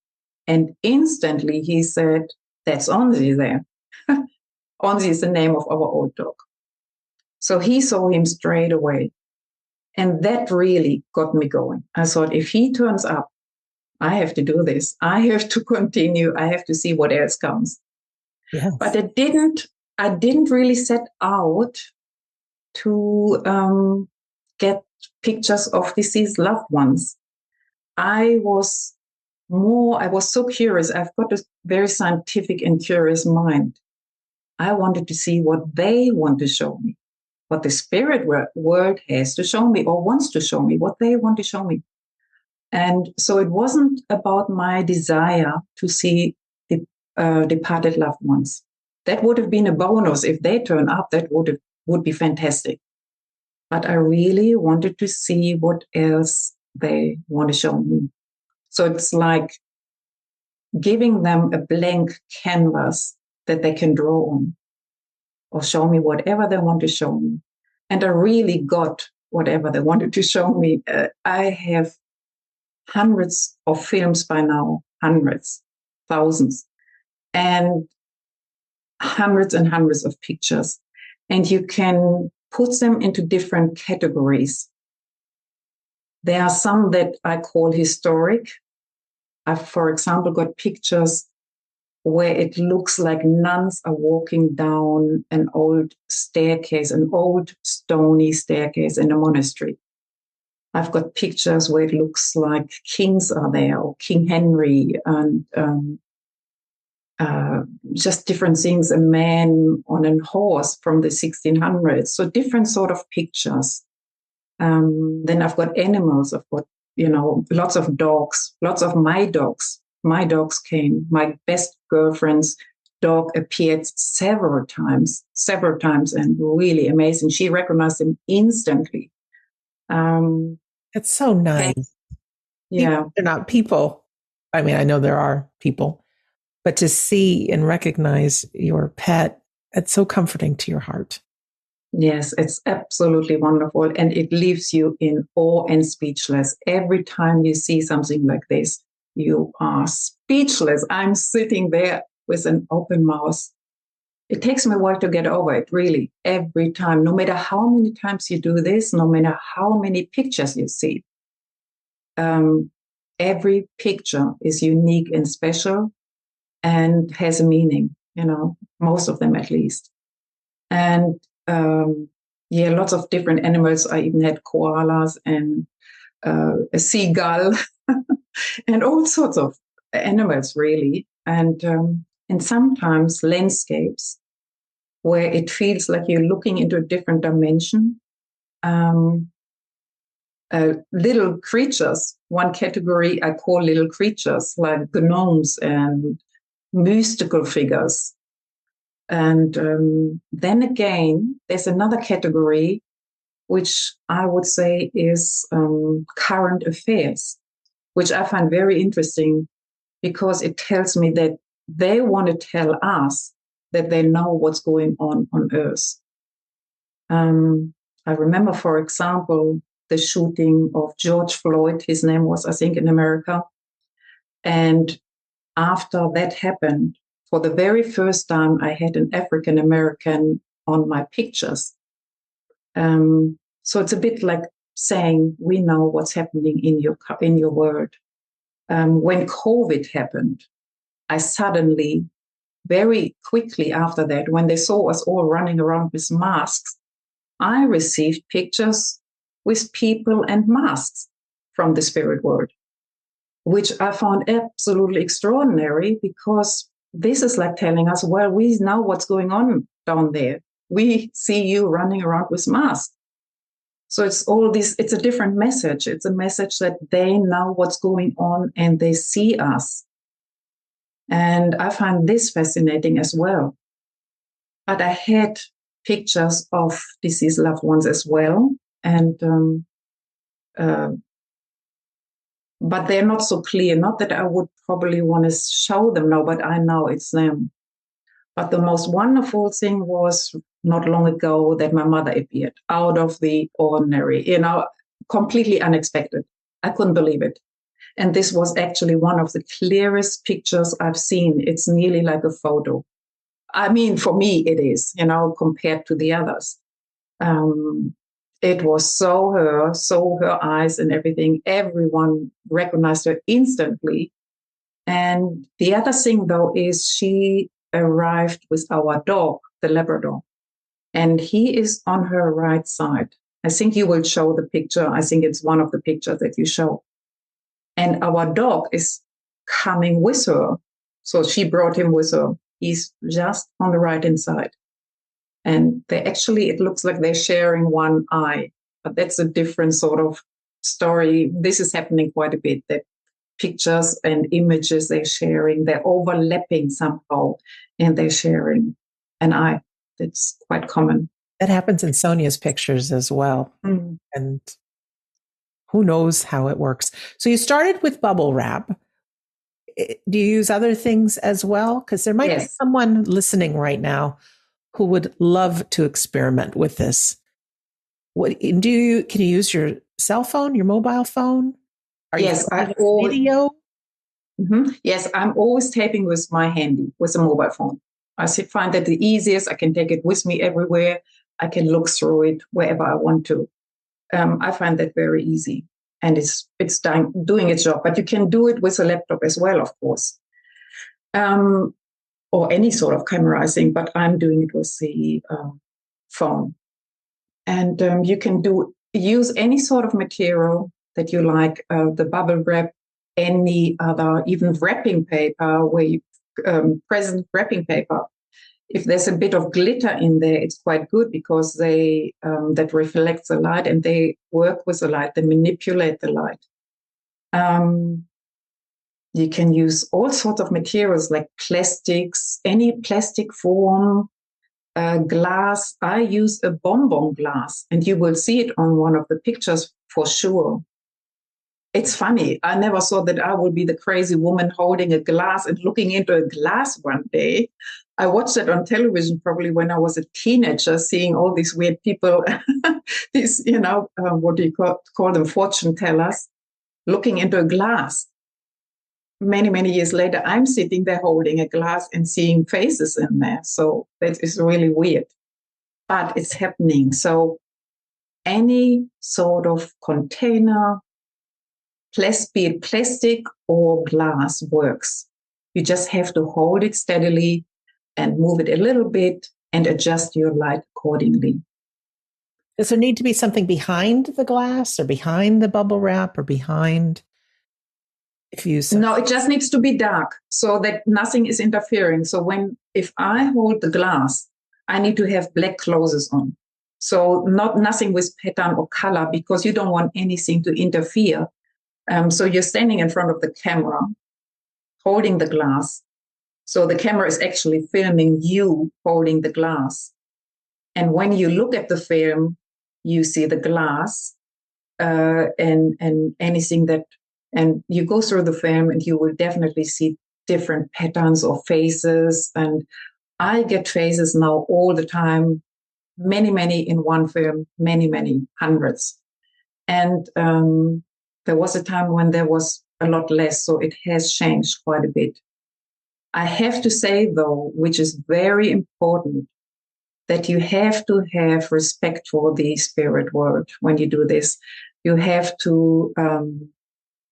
And instantly he said, that's Onzi there. Onzi is the name of our old dog. So he saw him straight away. And that really got me going. I thought, if he turns up, I have to do this. I have to continue. I have to see what else comes. Yes. But I didn't really set out to get pictures of deceased loved ones. I was so curious. I've got a very scientific and curious mind. I wanted to see what they want to show me, what the spirit world has to show me or wants to show me, what they want to show me. And so it wasn't about my desire to see the departed loved ones. That would have been a bonus if they turn up. That would be fantastic. But I really wanted to see what else they want to show me. So it's like giving them a blank canvas that they can draw on or show me whatever they want to show me. And I really got whatever they wanted to show me. I have hundreds of films by now, hundreds, thousands, and hundreds of pictures. And you can put them into different categories. There are some that I call historic. I've, for example, got pictures where it looks like nuns are walking down an old staircase, an old stony staircase in a monastery. I've got pictures where it looks like kings are there, or King Henry, and just different things, a man on a horse from the 1600s. So different sort of pictures. Then I've got animals. I've got, lots of dogs, lots of my dogs. My dogs came. My best girlfriend's dog appeared several times, and really amazing. She recognized him instantly. It's so nice. Yeah. They're not people. I mean, I know there are people, but to see and recognize your pet, it's so comforting to your heart. Yes, it's absolutely wonderful. And it leaves you in awe and speechless. Every time you see something like this, you are speechless. I'm sitting there with an open mouth. It takes me a while to get over it, really, every time. No matter how many times you do this, no matter how many pictures you see, every picture is unique and special and has a meaning, most of them at least. And lots of different animals. I even had koalas and a seagull and all sorts of animals, really. And sometimes landscapes where it feels like you're looking into a different dimension. Little creatures, one category I call little creatures, like gnomes and mystical figures. And then again, there's another category which I would say is current affairs, which I find very interesting because it tells me that they want to tell us that they know what's going on Earth. I remember, for example, the shooting of George Floyd, his name was, I think, in America. And after that happened, for the very first time, I had an African American on my pictures. So it's a bit like saying, we know what's happening in your world. When COVID happened, I suddenly, very quickly after that, when they saw us all running around with masks, I received pictures with people and masks from the spirit world, which I found absolutely extraordinary, because this is like telling us, well, we know what's going on down there. We see you running around with masks. So it's all this, it's a different message. It's a message that they know what's going on and they see us. And I find this fascinating as well. But I had pictures of deceased loved ones as well. And but they're not so clear. Not that I would probably want to show them now, but I know it's them. But the most wonderful thing was not long ago that my mother appeared out of the ordinary, completely unexpected. I couldn't believe it. And this was actually one of the clearest pictures I've seen. It's nearly like a photo. I mean, for me, it is, compared to the others. It was so her eyes and everything. Everyone recognized her instantly. And the other thing, though, is she arrived with our dog, the Labrador, and he is on her right side. I think you will show the picture. I think it's one of the pictures that you show. And our dog is coming with her. So she brought him with her. He's just on the right-hand side. And it looks like they're sharing one eye, but that's a different sort of story. This is happening quite a bit, that pictures and images they're sharing, they're overlapping somehow, and they're sharing an eye. That's quite common. That happens in Sonia's pictures as well. Mm. And who knows how it works. So you started with bubble wrap. Do you use other things as well? Because there might be someone listening right now who would love to experiment with this. Can you use your cell phone, your mobile phone? Yes, video. Mm-hmm. Yes, I'm always taping with my handy, with a mobile phone. I find that the easiest. I can take it with me everywhere. I can look through it wherever I want to. I find that very easy, and it's doing its job. But you can do it with a laptop as well, of course, or any sort of camera, I think. But I'm doing it with the phone, and you can use any sort of material that you like. The bubble wrap, any other, even wrapping paper, where you present wrapping paper. If there's a bit of glitter in there, it's quite good, because they that reflects the light, and they work with the light. They manipulate the light. You can use all sorts of materials like plastics, any plastic form, glass. I use a bonbon glass, and you will see it on one of the pictures for sure. It's funny. I never thought that I would be the crazy woman holding a glass and looking into a glass one day. I watched it on television probably when I was a teenager, seeing all these weird people, these, what do you call them, fortune tellers, looking into a glass. Many, many years later, I'm sitting there holding a glass and seeing faces in there. So that is really weird. But it's happening. So any sort of container, be it plastic or glass, works. You just have to hold it steadily and move it a little bit and adjust your light accordingly. Does there need to be something behind the glass or behind the bubble wrap or behind? No, it just needs to be dark so that nothing is interfering. So if I hold the glass, I need to have black clothes on. So nothing with pattern or color, because you don't want anything to interfere. So you're standing in front of the camera, holding the glass. So the camera is actually filming you holding the glass. And when you look at the film, you see the glass, and anything that, and you go through the film and you will definitely see different patterns of faces. And I get faces now all the time, many in one film, many hundreds. And there was a time when there was a lot less, so it has changed quite a bit. I have to say, though, which is very important, that you have to have respect for the spirit world when you do this. You have to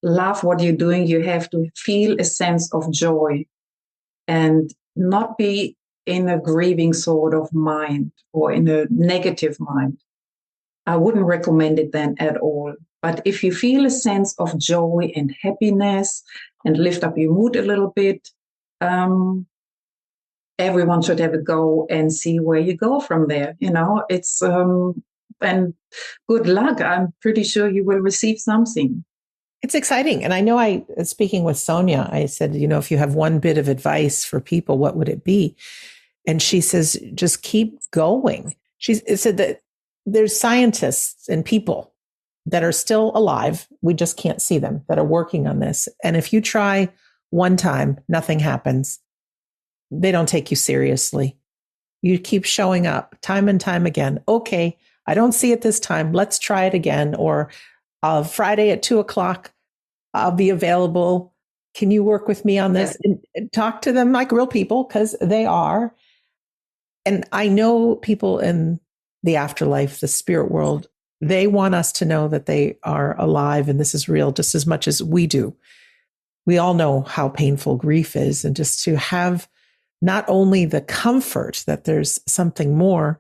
love what you're doing. You have to feel a sense of joy and not be in a grieving sort of mind or in a negative mind. I wouldn't recommend it then at all. But if you feel a sense of joy and happiness and lift up your mood a little bit, everyone should have a go and see where you go from there. It's and good luck. I'm pretty sure you will receive something. It's exciting. And I know speaking with Sonia, I said, if you have one bit of advice for people, what would it be? And she says, just keep going. She said that there's scientists and people that are still alive. We just can't see them, that are working on this. And if you try one time, nothing happens. They don't take you seriously. You keep showing up time and time again. Okay, I don't see it this time. Let's try it again. Or Friday at 2:00, I'll be available. Can you work with me on this? And talk to them like real people, because they are. And I know people in the afterlife, the spirit world, they want us to know that they are alive and this is real just as much as we do. We all know how painful grief is, and just to have not only the comfort that there's something more,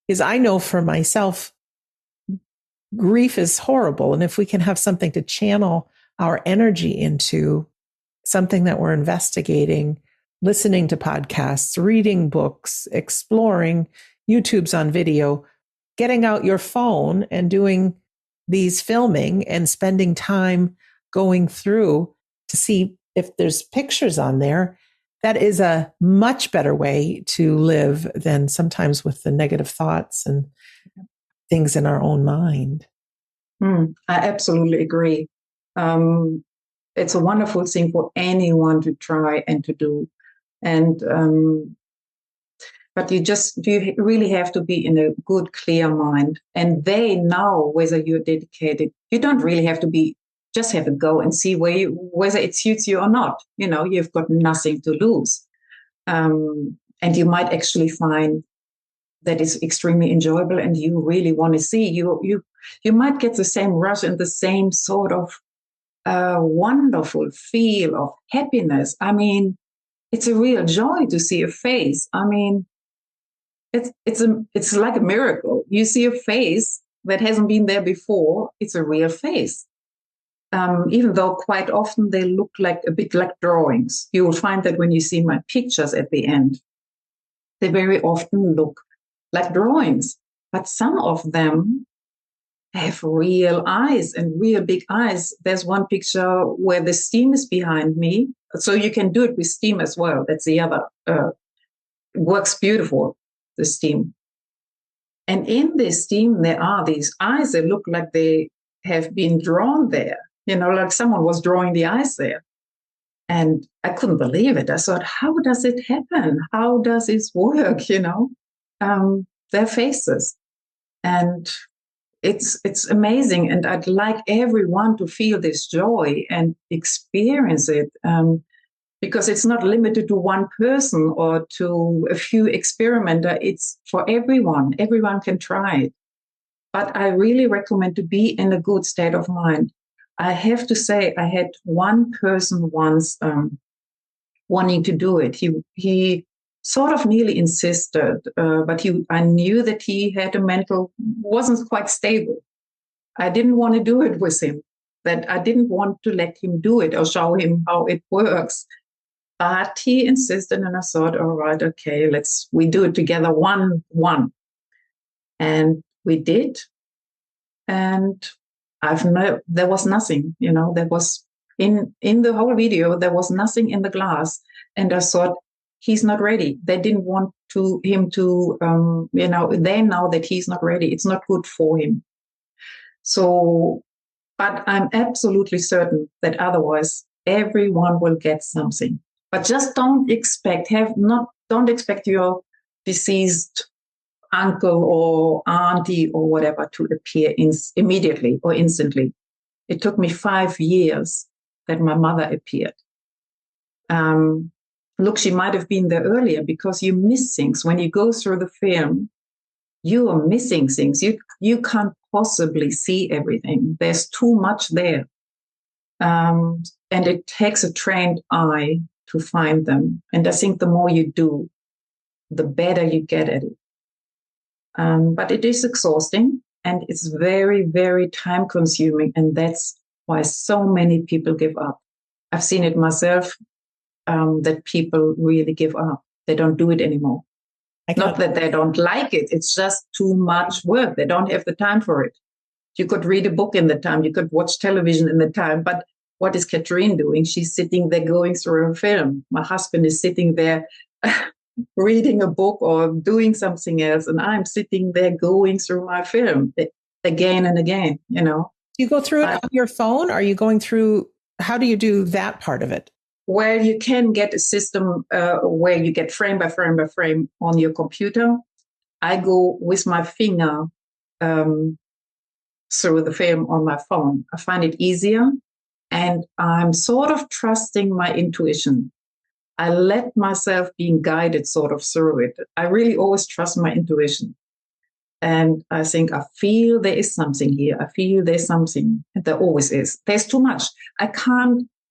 is I know for myself, grief is horrible. And if we can have something to channel our energy into, something that we're investigating, listening to podcasts, reading books, exploring, YouTube's on video, getting out your phone and doing these filming and spending time going through to see if there's pictures on there, that is a much better way to live than sometimes with the negative thoughts and things in our own mind. I absolutely agree. It's a wonderful thing for anyone to try and to do. And but you really have to be in a good, clear mind. And they know whether you're dedicated. You don't really have to be, just have a go and see whether it suits you or not. You've got nothing to lose. And you might actually find that is extremely enjoyable and you really want to see. You might get the same rush and the same sort of wonderful feel of happiness. I mean, it's a real joy to see a face. I mean, it's like a miracle. You see a face that hasn't been there before. It's a real face. Even though quite often they look like a bit like drawings. You will find that when you see my pictures at the end, they very often look like drawings. But some of them have real eyes and real big eyes. There's one picture where the steam is behind me. So you can do it with steam as well. That's the other. It works beautiful, the steam. And in this steam, there are these eyes that look like they have been drawn there. Like someone was drawing the eyes there. And I couldn't believe it. I thought, how does it happen? How does this work? Their faces. And it's amazing. And I'd like everyone to feel this joy and experience it. Because it's not limited to one person or to a few experimenters. It's for everyone. Everyone can try it. But I really recommend to be in a good state of mind. I have to say, I had one person once wanting to do it. He sort of nearly insisted, but I knew that he had wasn't quite stable. I didn't want to do it with him. That I didn't want to let him do it or show him how it works. But he insisted, and I thought, all right, okay, we do it together, one. And we did. And there was nothing, there was in the whole video, there was nothing in the glass. And I thought, he's not ready. They didn't want him to, they know that he's not ready. It's not good for him. So, but I'm absolutely certain that otherwise everyone will get something. But just don't expect your deceased uncle or auntie or whatever to appear immediately or instantly. It took me 5 years that my mother appeared. Look, she might have been there earlier because you miss things. When you go through the film, you are missing things. You can't possibly see everything. There's too much there. And it takes a trained eye to find them. And I think the more you do, the better you get at it. But it is exhausting and it's very, very time consuming. And that's why so many people give up. I've seen it myself, that people really give up. They don't do it anymore. Not that they don't like it. It's just too much work. They don't have the time for it. You could read a book in the time. You could watch television in the time. But what is Katrin doing? She's sitting there going through a film. My husband is sitting there reading a book or doing something else. And I'm sitting there going through my film again and again, Do you go through it on your phone? Are you going through, how do you do that part of it? Where you can get a system where you get frame by frame by frame on your computer. I go with my finger through the film on my phone. I find it easier, and I'm sort of trusting my intuition. I let myself being guided sort of through it. I really always trust my intuition. And I think I feel there is something here. I feel there's something. And there always is. There's too much.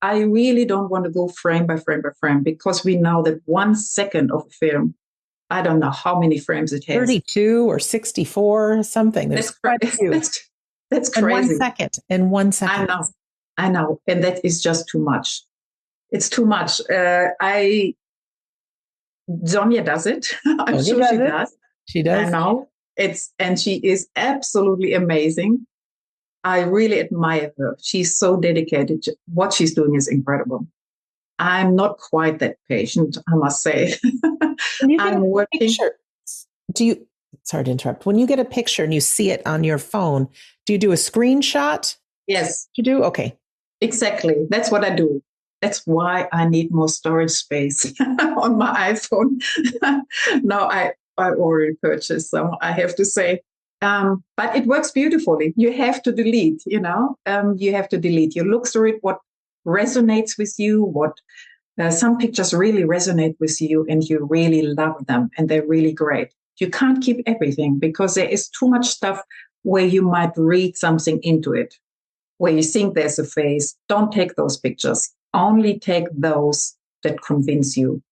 I really don't want to go frame by frame by frame because we know that 1 second of a film, I don't know how many frames it has. 32 or 64 or something. That's crazy. In 1 second. I know. And that is just too much. It's too much. Sonja does it. I'm sure she does. She does. I know. And she is absolutely amazing. I really admire her. She's so dedicated. What she's doing is incredible. I'm not quite that patient, I must say. I'm working. Picture, sorry to interrupt. When you get a picture and you see it on your phone, do you do a screenshot? Yes. You do? Okay. Exactly. That's what I do. That's why I need more storage space on my iPhone. Now I already purchased some, I have to say. But it works beautifully. You have to delete, you have to delete. You look through it, what resonates with you, some pictures really resonate with you and you really love them and they're really great. You can't keep everything because there is too much stuff where you might read something into it, where you think there's a face. Don't take those pictures. Only take those that convince you.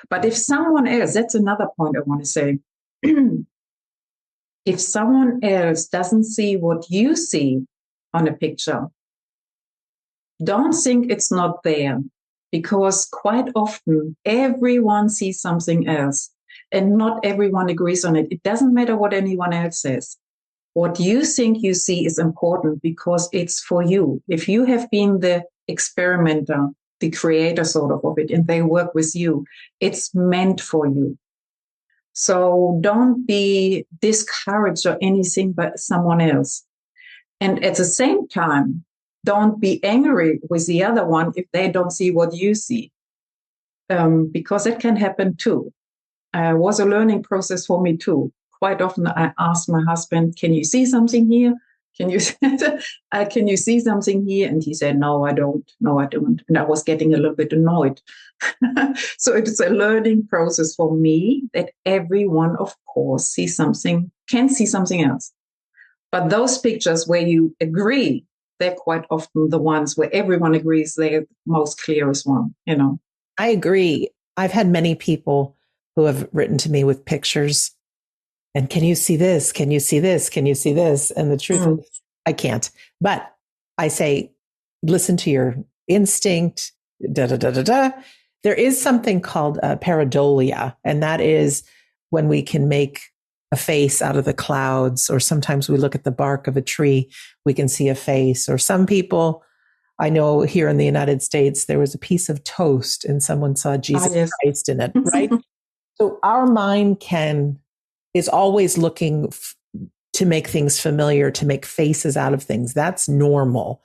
But if someone else, that's another point I want to say. If someone else doesn't see what you see on a picture, don't think it's not there, because quite often everyone sees something else and not everyone agrees on it. It doesn't matter what anyone else says. What you think you see is important because it's for you. If you have been the experimenter, the creator sort of it, and they work with you, it's meant for you. So don't be discouraged or anything by someone else. And at the same time, don't be angry with the other one if they don't see what you see, because it can happen too. It was a learning process for me too. Quite often I ask my husband, can you see something here? Can you see something here? And he said, no, I don't. No, I don't. And I was getting a little bit annoyed. So it's a learning process for me that everyone, of course, can see something else. But those pictures where you agree, they're quite often the ones where everyone agrees they're the most clearest one, I agree. I've had many people who have written to me with pictures. And can you see this? Can you see this? Can you see this? And the truth is, I can't. But I say, listen to your instinct, There is something called pareidolia, and that is when we can make a face out of the clouds, or sometimes we look at the bark of a tree, we can see a face. Or some people I know here in the United States, there was a piece of toast and someone saw Jesus yes. Christ in it, right? So our mind is always looking to make things familiar, to make faces out of things. That's normal.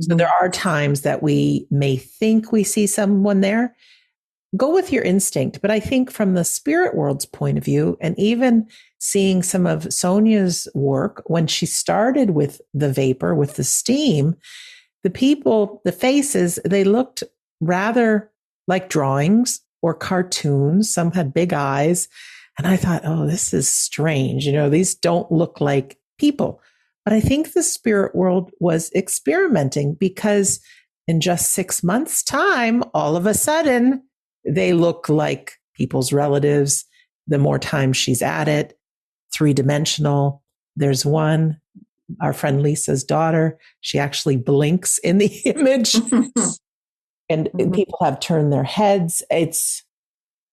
So there are times that we may think we see someone there. Go with your instinct. But I think from the spirit world's point of view, and even seeing some of Sonia's work, when she started with the vapor, with the steam, the people, the faces, they looked rather like drawings or cartoons. Some had big eyes. And I thought, oh, this is strange. These don't look like people. But I think the spirit world was experimenting, because in just 6 months' time, all of a sudden, they look like people's relatives. The more time she's at it, 3-dimensional. There's one, our friend Lisa's daughter, she actually blinks in the image. And people have turned their heads. It's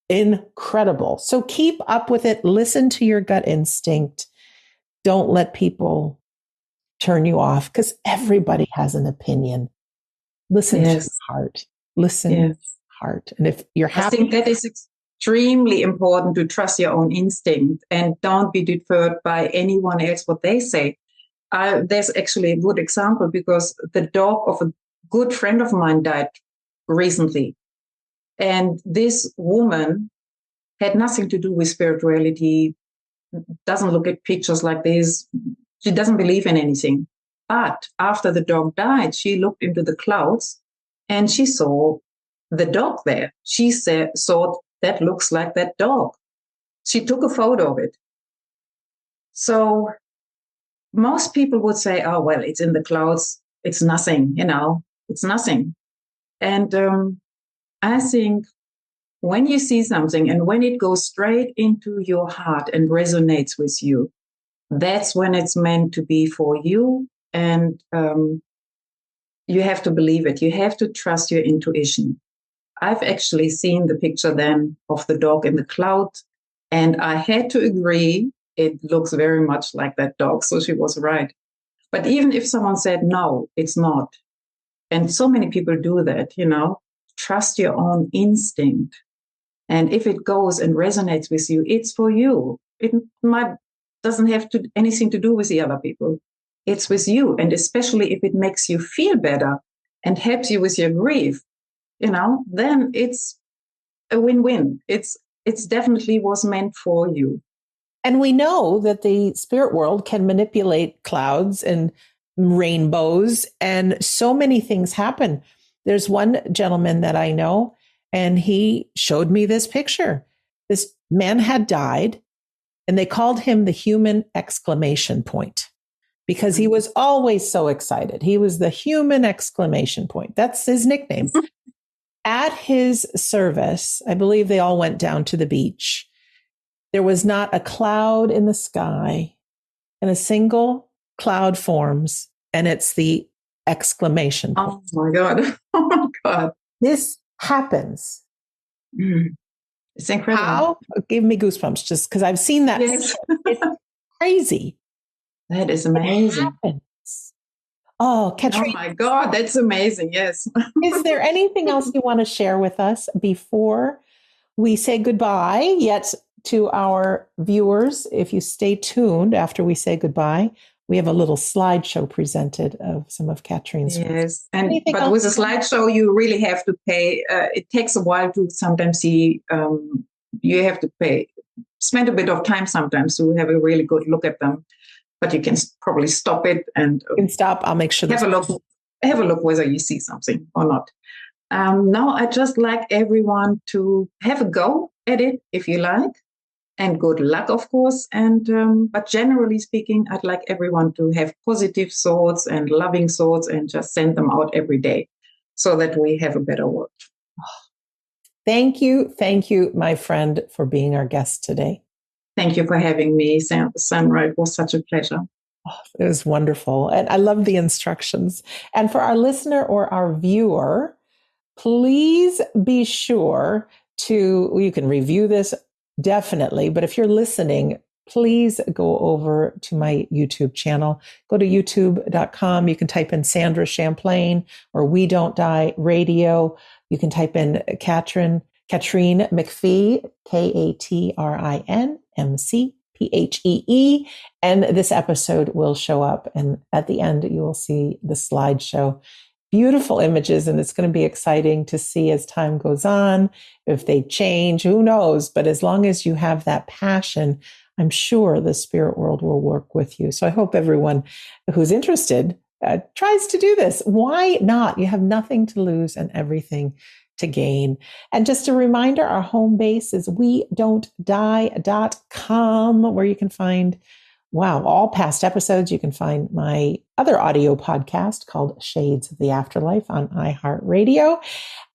incredible. So keep up with it. Listen to your gut instinct. Don't let people turn you off, because everybody has an opinion. Listen to your heart. Listen to your heart. And if you're happy. I think that is extremely important, to trust your own instinct and don't be deterred by anyone else, what they say. There's actually a good example, because the dog of a good friend of mine died recently. And this woman had nothing to do with spirituality, doesn't look at pictures like this. She doesn't believe in anything. But after the dog died, she looked into the clouds and she saw the dog there. She thought, that looks like that dog. She took a photo of it. So most people would say, oh, well, it's in the clouds. It's nothing, it's nothing. And I think when you see something and when it goes straight into your heart and resonates with you, that's when it's meant to be for you. And you have to believe it. You have to trust your intuition. I've actually seen the picture then of the dog in the cloud, and I had to agree, it looks very much like that dog. So she was right. But even if someone said, no, it's not, and so many people do that, trust your own instinct. And if it goes and resonates with you, it's for you. It doesn't have anything to do with the other people. It's with you. And especially if it makes you feel better and helps you with your grief, then it's a win-win. It's definitely was meant for you. And we know that the spirit world can manipulate clouds and rainbows, and so many things happen. There's one gentleman that I know, and he showed me this picture. This man had died, and they called him the human exclamation point, because he was always so excited. He was the human exclamation point. That's his nickname. At his service, I believe they all went down to the beach. There was not a cloud in the sky, and a single cloud forms, and it's the exclamation point. Oh my God. Oh my God. This happens. It's incredible. How? Give me goosebumps just because I've seen that. Yes. It's crazy. That is amazing. Oh, Katrin. Oh my God, that's amazing. Yes. Is there anything else you want to share with us before we say goodbye? Yet to our viewers, if you stay tuned after we say goodbye, we have a little slideshow presented of some of Katrin's work. Yes, but with a slideshow, you really have to pay. It takes a while to sometimes see. You have to spend a bit of time sometimes to have a really good look at them. But you can probably stop it and you can stop. I'll make sure. Have a look whether you see something or not. Now, I just like everyone to have a go at it if you like. And good luck, of course. And but generally speaking, I'd like everyone to have positive thoughts and loving thoughts and just send them out every day so that we have a better world. Thank you, my friend, for being our guest today. Thank you for having me, Sandra. It was such a pleasure. Oh, it was wonderful. And I love the instructions. And for our listener or our viewer, please be sure you can review this definitely, but if you're listening, please go over to my YouTube channel. Go to youtube.com. You can type in Sandra Champlain or We Don't Die Radio. You can type in Katrin McPhee, KatrinMcPhee, and this episode will show up. And at the end, you will see the slideshow. Beautiful images, and it's going to be exciting to see as time goes on. If they change, who knows? But as long as you have that passion, I'm sure the spirit world will work with you. So I hope everyone who's interested tries to do this. Why not? You have nothing to lose and everything to gain. And just a reminder, our home base is wedon'tdie.com, where you can find all past episodes. You can find my other audio podcast called Shades of the Afterlife on iHeartRadio.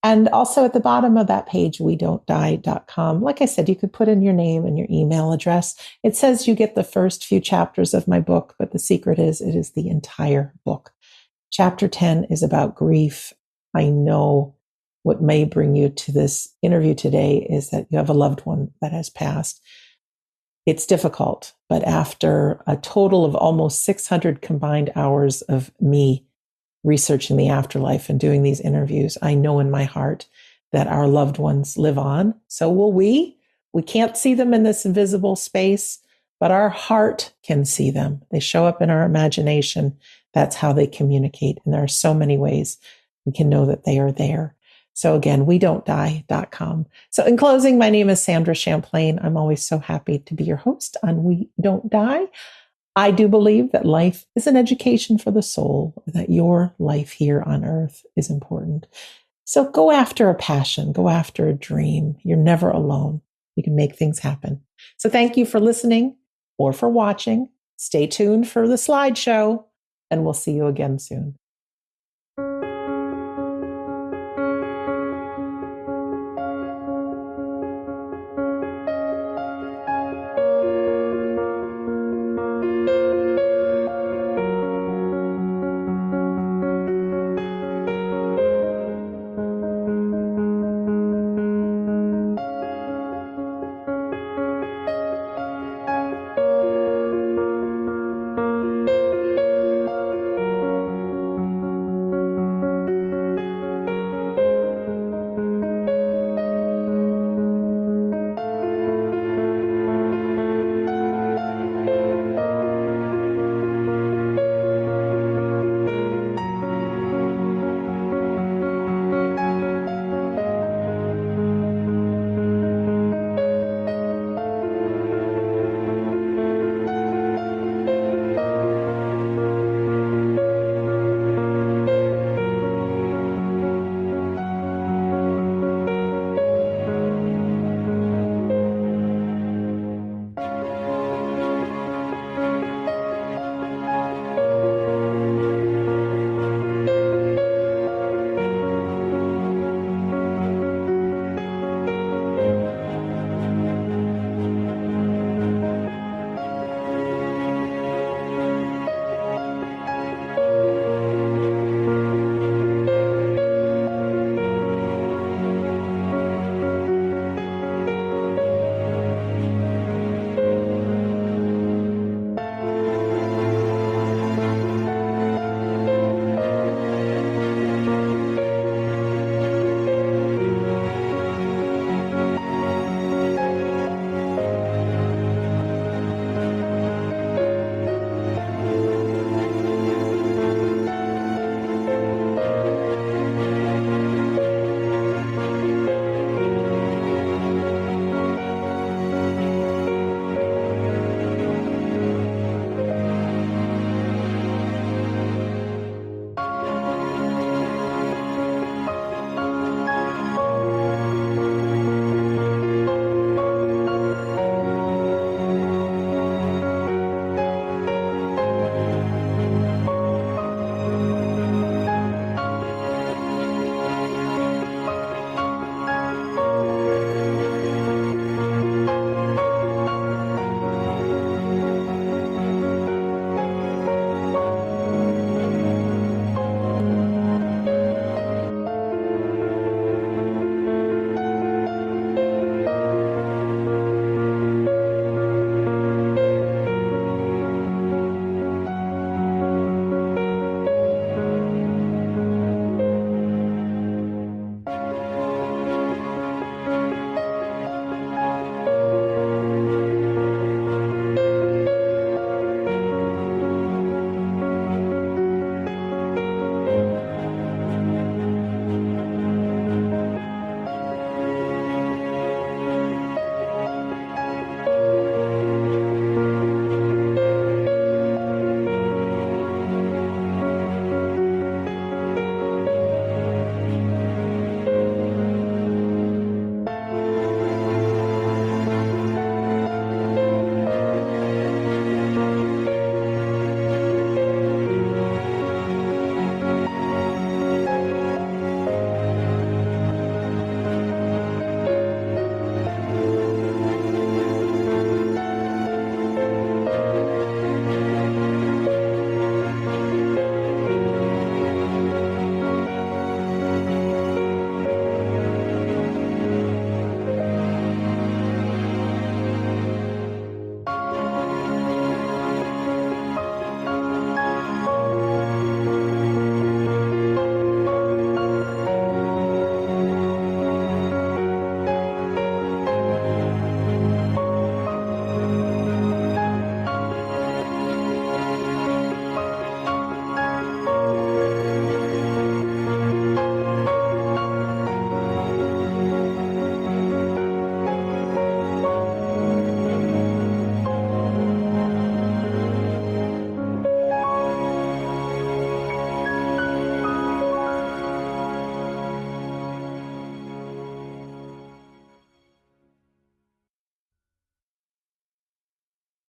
And also at the bottom of that page, wedon'tdie.com. Like I said, you could put in your name and your email address. It says you get the first few chapters of my book, but the secret is it is the entire book. Chapter 10 is about grief. I know what may bring you to this interview today is that you have a loved one that has passed. It's difficult, but after a total of almost 600 combined hours of me researching the afterlife and doing these interviews, I know in my heart that our loved ones live on. So will we. We can't see them in this invisible space, but our heart can see them. They show up in our imagination. That's how they communicate. And there are so many ways we can know that they are there. So again, wedon'tdie.com. So in closing, my name is Sandra Champlain. I'm always so happy to be your host on We Don't Die. I do believe that life is an education for the soul, that your life here on earth is important. So go after a passion, go after a dream. You're never alone. You can make things happen. So thank you for listening or for watching. Stay tuned for the slideshow, and we'll see you again soon.